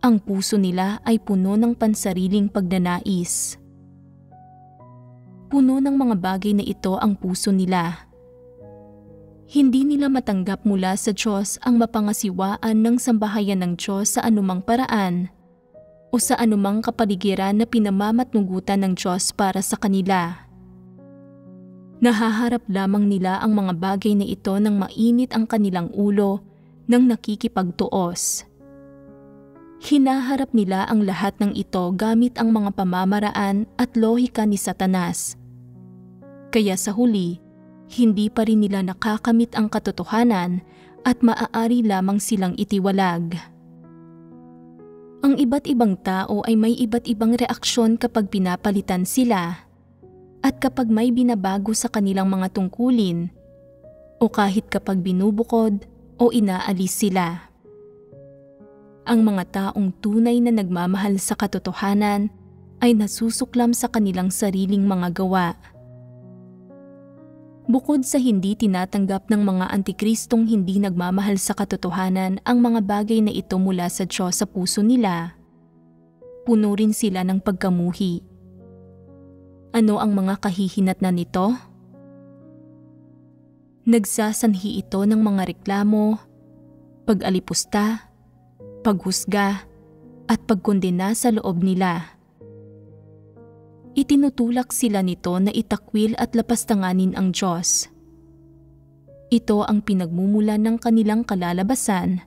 ang puso nila ay puno ng pansariling pagnanais. Puno ng mga bagay na ito ang puso nila. Hindi nila matanggap mula sa Diyos ang mapangasiwaan ng sambahayan ng Diyos sa anumang paraan o sa anumang kapaligiran na pinamamatnugutan ng Diyos para sa kanila. Nahaharap lamang nila ang mga bagay na ito nang mainit ang kanilang ulo nang nakikipagtuos. Hinaharap nila ang lahat ng ito gamit ang mga pamamaraan at lohika ni Satanas. Kaya sa huli, hindi pa rin nila nakakamit ang katotohanan at maaari lamang silang itiwalag. Ang iba't ibang tao ay may iba't ibang reaksyon kapag pinapalitan sila at kapag may binabago sa kanilang mga tungkulin o kahit kapag binubukod o inaalis sila. Ang mga taong tunay na nagmamahal sa katotohanan ay nasusuklam sa kanilang sariling mga gawa. Bukod sa hindi tinatanggap ng mga antikristong hindi nagmamahal sa katotohanan ang mga bagay na ito mula sa Diyos sa puso nila, puno rin sila ng pagkamuhi. Ano ang mga kahihinatnan nito? Nagsasanhi ito ng mga reklamo, pag-alipusta, paghusga, at pagkondena sa loob nila. Itinutulak sila nito na itakwil at lapastanganin ang Diyos. Ito ang pinagmumulan ng kanilang kalalabasan.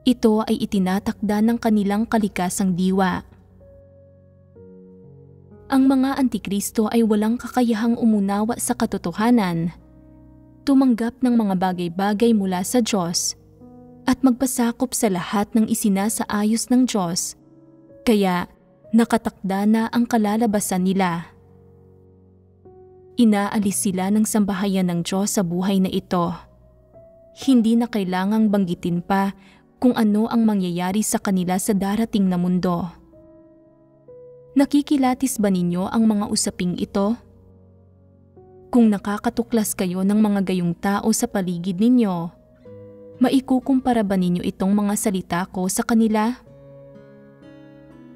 Ito ay itinatakda ng kanilang kalikasang diwa. Ang mga antikristo ay walang kakayahang umunawa sa katotohanan, tumanggap ng mga bagay-bagay mula sa Diyos, at magpasakop sa lahat ng isinasaayos ng Diyos, kaya nakatakda na ang kalalabasan nila. Inaalis sila ng sambahayan ng Diyos sa buhay na ito. Hindi na kailangang banggitin pa kung ano ang mangyayari sa kanila sa darating na mundo. Nakikilatis ba ninyo ang mga usaping ito? Kung nakakatuklas kayo ng mga gayong tao sa paligid ninyo, maikukumpara ba ninyo itong mga salita ko sa kanila?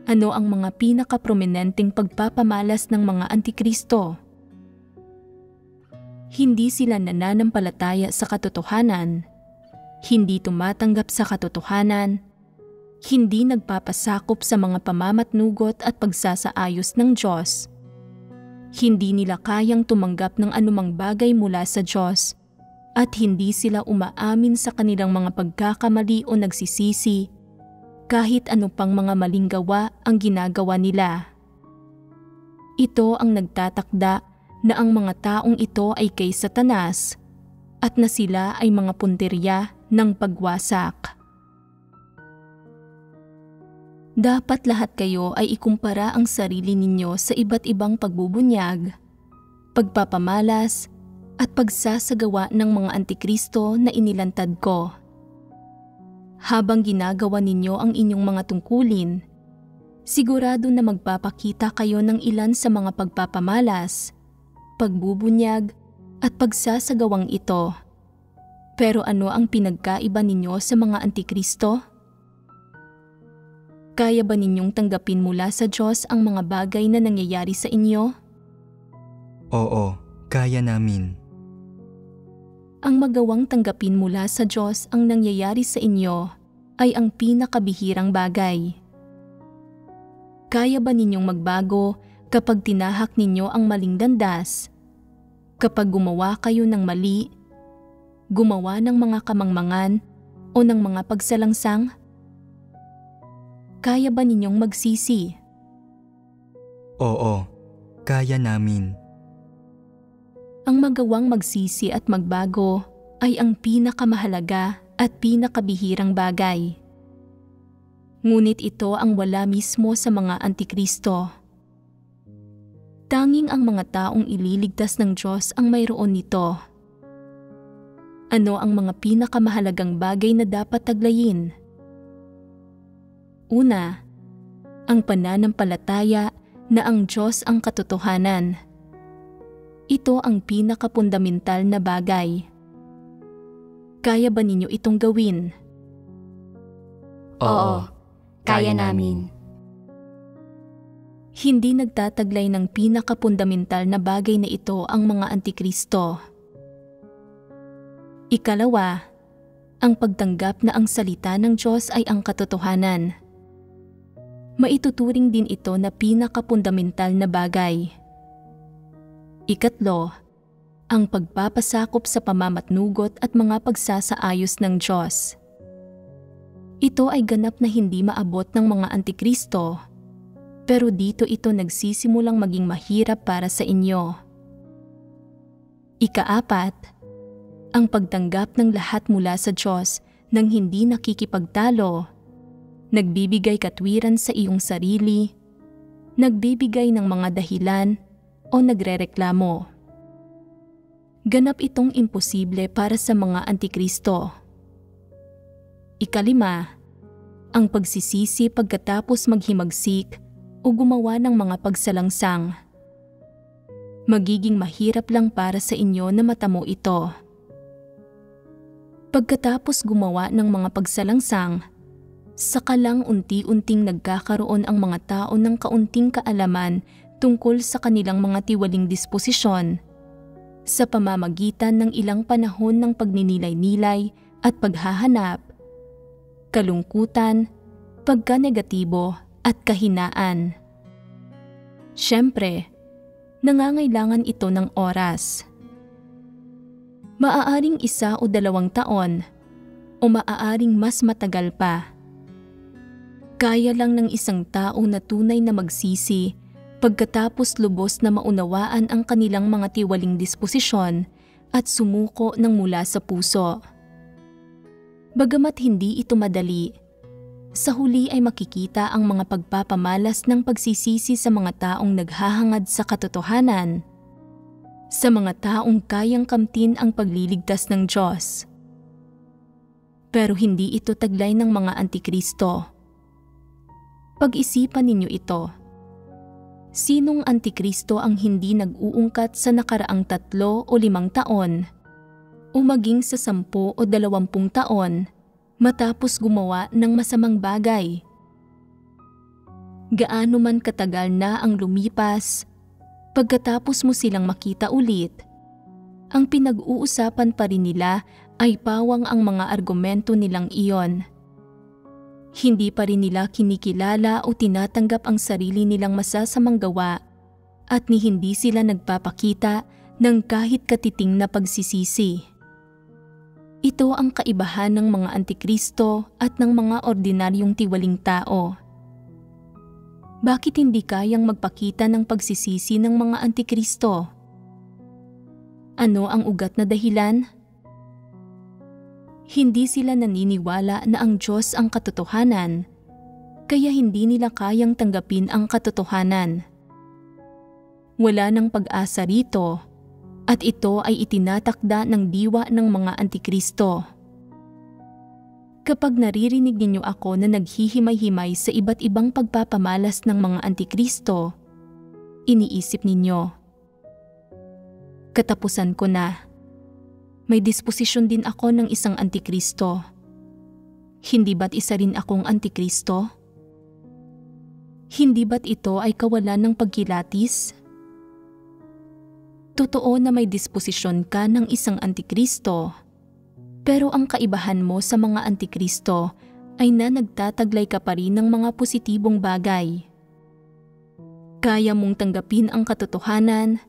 Ano ang mga pinaka-prominenteng pagpapamalas ng mga antikristo? Hindi sila nananampalataya sa katotohanan, hindi tumatanggap sa katotohanan, hindi nagpapasakop sa mga pamamatnugot at pagsasaayos ng Diyos, hindi nila kayang tumanggap ng anumang bagay mula sa Diyos at hindi sila umaamin sa kanilang mga pagkakamali o nagsisisi kahit ano pang mga maling gawa ang ginagawa nila. Ito ang nagtatakda na ang mga taong ito ay kay Satanas at na sila ay mga puntirya ng pagwasak. Dapat lahat kayo ay ikumpara ang sarili ninyo sa iba't ibang pagbubunyag, pagpapamalas, at pagsasagawa ng mga antikristo na inilantad ko. Habang ginagawa ninyo ang inyong mga tungkulin, sigurado na magpapakita kayo ng ilan sa mga pagpapamalas, pagbubunyag, at pagsasagawang ito. Pero ano ang pinagkaiba ninyo sa mga antikristo? Kaya ba ninyong tanggapin mula sa Diyos ang mga bagay na nangyayari sa inyo? Oo, kaya namin. Ang magawang tanggapin mula sa Diyos ang nangyayari sa inyo ay ang pinakabihirang bagay. Kaya ba ninyong magbago kapag tinahak ninyo ang maling landas? Kapag gumawa kayo ng mali, gumawa ng mga kamangmangan o ng mga pagsalangsang? Kaya ba ninyong magsisi? Oo, kaya namin. Ang magawang magsisi at magbago ay ang pinakamahalaga at pinakabihirang bagay. Ngunit ito ang wala mismo sa mga antikristo. Tanging ang mga taong ililigtas ng Diyos ang mayroon nito. Ano ang mga pinakamahalagang bagay na dapat taglayin? Una, ang pananampalataya na ang Diyos ang katotohanan. Ito ang pinakapundamental na bagay. Kaya ba ninyo itong gawin? Oo, kaya namin. Hindi nagtataglay ng pinakapundamental na bagay na ito ang mga antikristo. Ikalawa, ang pagtanggap na ang salita ng Diyos ay ang katotohanan. Maituturing din ito na pinakapundamental na bagay. Ikatlo, ang pagpapasakop sa pamamatnugot at mga pagsasaayos ng Diyos. Ito ay ganap na hindi maabot ng mga antikristo, pero dito ito nagsisimulang maging mahirap para sa inyo. Ikaapat, ang pagtanggap ng lahat mula sa Diyos nang hindi nakikipagtalo, nagbibigay katwiran sa iyong sarili, nagbibigay ng mga dahilan o nagrereklamo. Ganap itong imposible para sa mga antikristo. Ikalima, ang pagsisisi pagkatapos maghimagsik o gumawa ng mga pagsalangsang. Magiging mahirap lang para sa inyo na matamo ito. Pagkatapos gumawa ng mga pagsalangsang, saka lang unti-unting nagkakaroon ang mga tao ng kaunting kaalaman tungkol sa kanilang mga tiwaling disposisyon sa pamamagitan ng ilang panahon ng pagninilay-nilay at paghahanap, kalungkutan, pagka-negatibo at kahinaan. Siyempre, nangangailangan ito ng oras. Maaaring 1 o 2 taon o maaaring mas matagal pa. Kaya lang ng isang tao na tunay na magsisi pagkatapos lubos na maunawaan ang kanilang mga tiwaling disposisyon at sumuko ng mula sa puso. Bagamat hindi ito madali, sa huli ay makikita ang mga pagpapamalas ng pagsisisi sa mga taong naghahangad sa katotohanan, sa mga taong kayang kamtin ang pagliligtas ng Diyos. Pero hindi ito taglay ng mga antikristo. Pag-isipan ninyo ito. Sinong antikristo ang hindi nag-uungkat sa nakaraang 3 o 5 taon o maging sa 10 o 20 taon matapos gumawa ng masamang bagay? Gaano man katagal na ang lumipas, pagkatapos mo silang makita ulit, ang pinag-uusapan pa rin nila ay pawang ang mga argumento nilang iyon. Hindi pa rin nila kinikilala o tinatanggap ang sarili nilang masasamang gawa at ni hindi sila nagpapakita ng kahit katiting na pagsisisi. Ito ang kaibahan ng mga antikristo at ng mga ordinaryong tiwaling tao. Bakit hindi kayang magpakita ng pagsisisi ng mga antikristo? Ano ang ugat na dahilan? Hindi sila naniniwala na ang Diyos ang katotohanan, kaya hindi nila kayang tanggapin ang katotohanan. Wala nang pag-asa rito, at ito ay itinatakda ng diwa ng mga antikristo. Kapag naririnig ninyo ako na naghihimay-himay sa iba't ibang pagpapamalas ng mga antikristo, iniisip ninyo, katapusan ko na. May disposisyon din ako ng isang antikristo. Hindi ba't isa rin akong antikristo? Hindi ba't ito ay kawalan ng pagkilatis? Totoo na may disposisyon ka ng isang antikristo, pero ang kaibahan mo sa mga antikristo ay na nagtataglay ka pa rin ng mga positibong bagay. Kaya mong tanggapin ang katotohanan,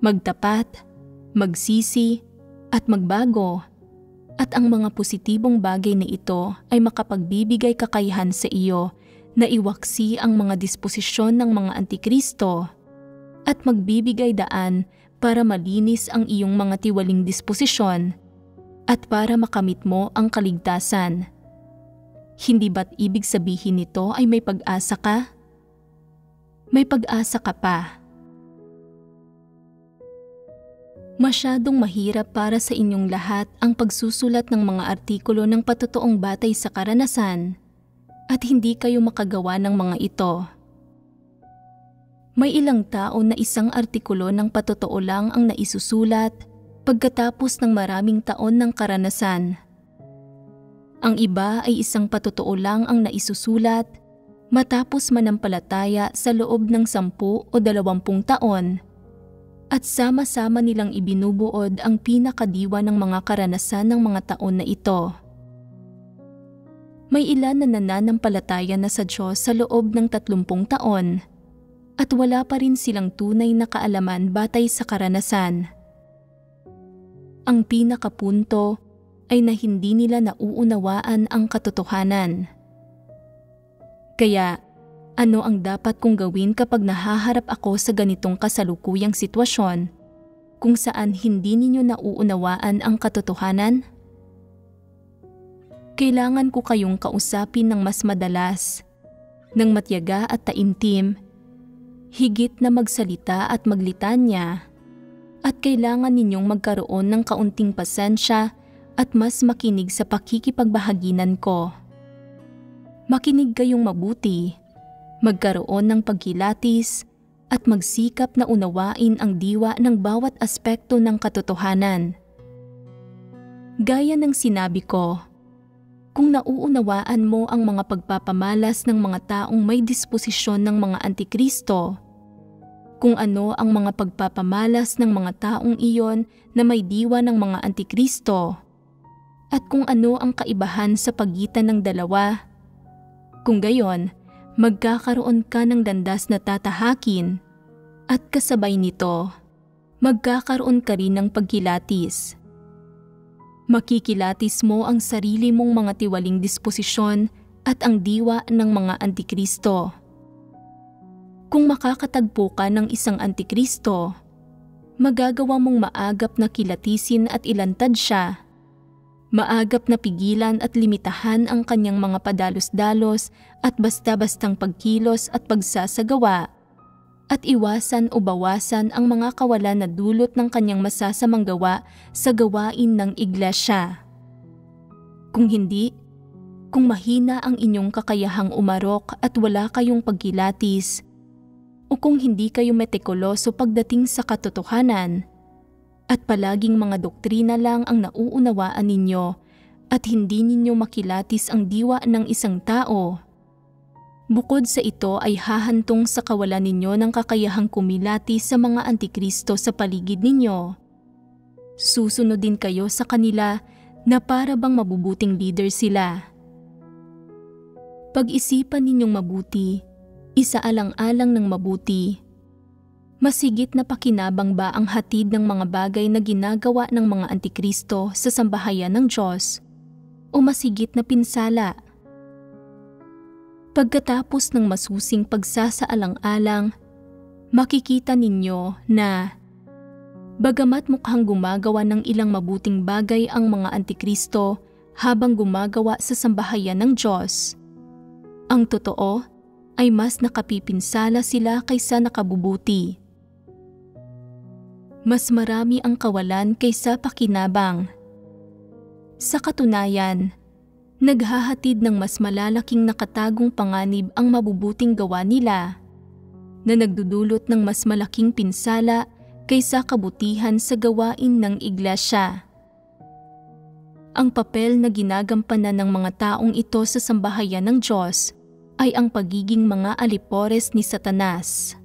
magtapat, magsisi, at magbago, at ang mga positibong bagay na ito ay makapagbibigay kakayahan sa iyo na iwaksi ang mga disposisyon ng mga antikristo at magbibigay daan para malinis ang iyong mga tiwaling disposisyon at para makamit mo ang kaligtasan. Hindi ba't ibig sabihin nito ay may pag-asa ka? May pag-asa ka pa. Masyadong mahirap para sa inyong lahat ang pagsusulat ng mga artikulo ng patotoong batay sa karanasan at hindi kayo makagawa ng mga ito. May ilang tao na isang artikulo ng patotoo lang ang naisusulat pagkatapos ng maraming taon ng karanasan. Ang iba ay isang patotoo lang ang naisusulat matapos manampalataya sa loob ng 10 o 20 taon at sama-sama nilang ibinubuod ang pinakadiwa ng mga karanasan ng mga taon na ito. May ilan na nananampalataya na sa Diyos sa loob ng 30 taon at wala pa rin silang tunay na kaalaman batay sa karanasan. Ang pinakapunto ay na hindi nila nauunawaan ang katotohanan. Kaya, ano ang dapat kong gawin kapag nahaharap ako sa ganitong kasalukuyang sitwasyon kung saan hindi ninyo nauunawaan ang katotohanan? Kailangan ko kayong kausapin ng mas madalas, ng matyaga at taimtim, higit na magsalita at maglitanya, at kailangan ninyong magkaroon ng kaunting pasensya at mas makinig sa pakikipagbahaginan ko. Makinig kayong mabuti, magkaroon ng pagkilatis, at magsikap na unawain ang diwa ng bawat aspekto ng katotohanan. Gaya ng sinabi ko, kung nauunawaan mo ang mga pagpapamalas ng mga taong may disposisyon ng mga antikristo, kung ano ang mga pagpapamalas ng mga taong iyon na may diwa ng mga antikristo, at kung ano ang kaibahan sa pagitan ng dalawa, kung gayon, magkakaroon ka ng landas na tatahakin at kasabay nito, magkakaroon ka rin ng pagkilatis. Makikilatis mo ang sarili mong mga tiwaling disposisyon at ang diwa ng mga antikristo. Kung makakatagpo ka ng isang antikristo, magagawa mong maagap na kilatisin at ilantad siya. Maagap na pigilan at limitahan ang kanyang mga padalos-dalos at basta-bastang pagkilos at pagsasagawa, at iwasan o bawasan ang mga kawalan na dulot ng kanyang masasamang gawa sa gawain ng iglesia. Kung hindi, kung mahina ang inyong kakayahang umarok at wala kayong pagkilatis, o kung hindi kayo metikuloso pagdating sa katotohanan, at palaging mga doktrina lang ang nauunawaan ninyo at hindi ninyo makilatis ang diwa ng isang tao, bukod sa ito ay hahantong sa kawalan ninyo ng kakayahang kumilatis sa mga antikristo sa paligid ninyo. Susunod din kayo sa kanila na para bang mabubuting leader sila. Pag-isipan ninyong mabuti, isaalang-alang ng mabuti. Masigit na pakinabang ba ang hatid ng mga bagay na ginagawa ng mga antikristo sa sambahayan ng Diyos o masigit na pinsala? Pagkatapos ng masusing pagsasaalang-alang, makikita ninyo na bagamat mukhang gumagawa ng ilang mabuting bagay ang mga antikristo habang gumagawa sa sambahayan ng Diyos, ang totoo ay mas nakapipinsala sila kaysa nakabubuti. Mas marami ang kawalan kaysa pakinabang. Sa katunayan, naghahatid ng mas malalaking nakatagong panganib ang mabubuting gawa nila na nagdudulot ng mas malaking pinsala kaysa kabutihan sa gawain ng iglesia. Ang papel na ginagampanan ng mga taong ito sa sambahayan ng Diyos ay ang pagiging mga alipores ni Satanas.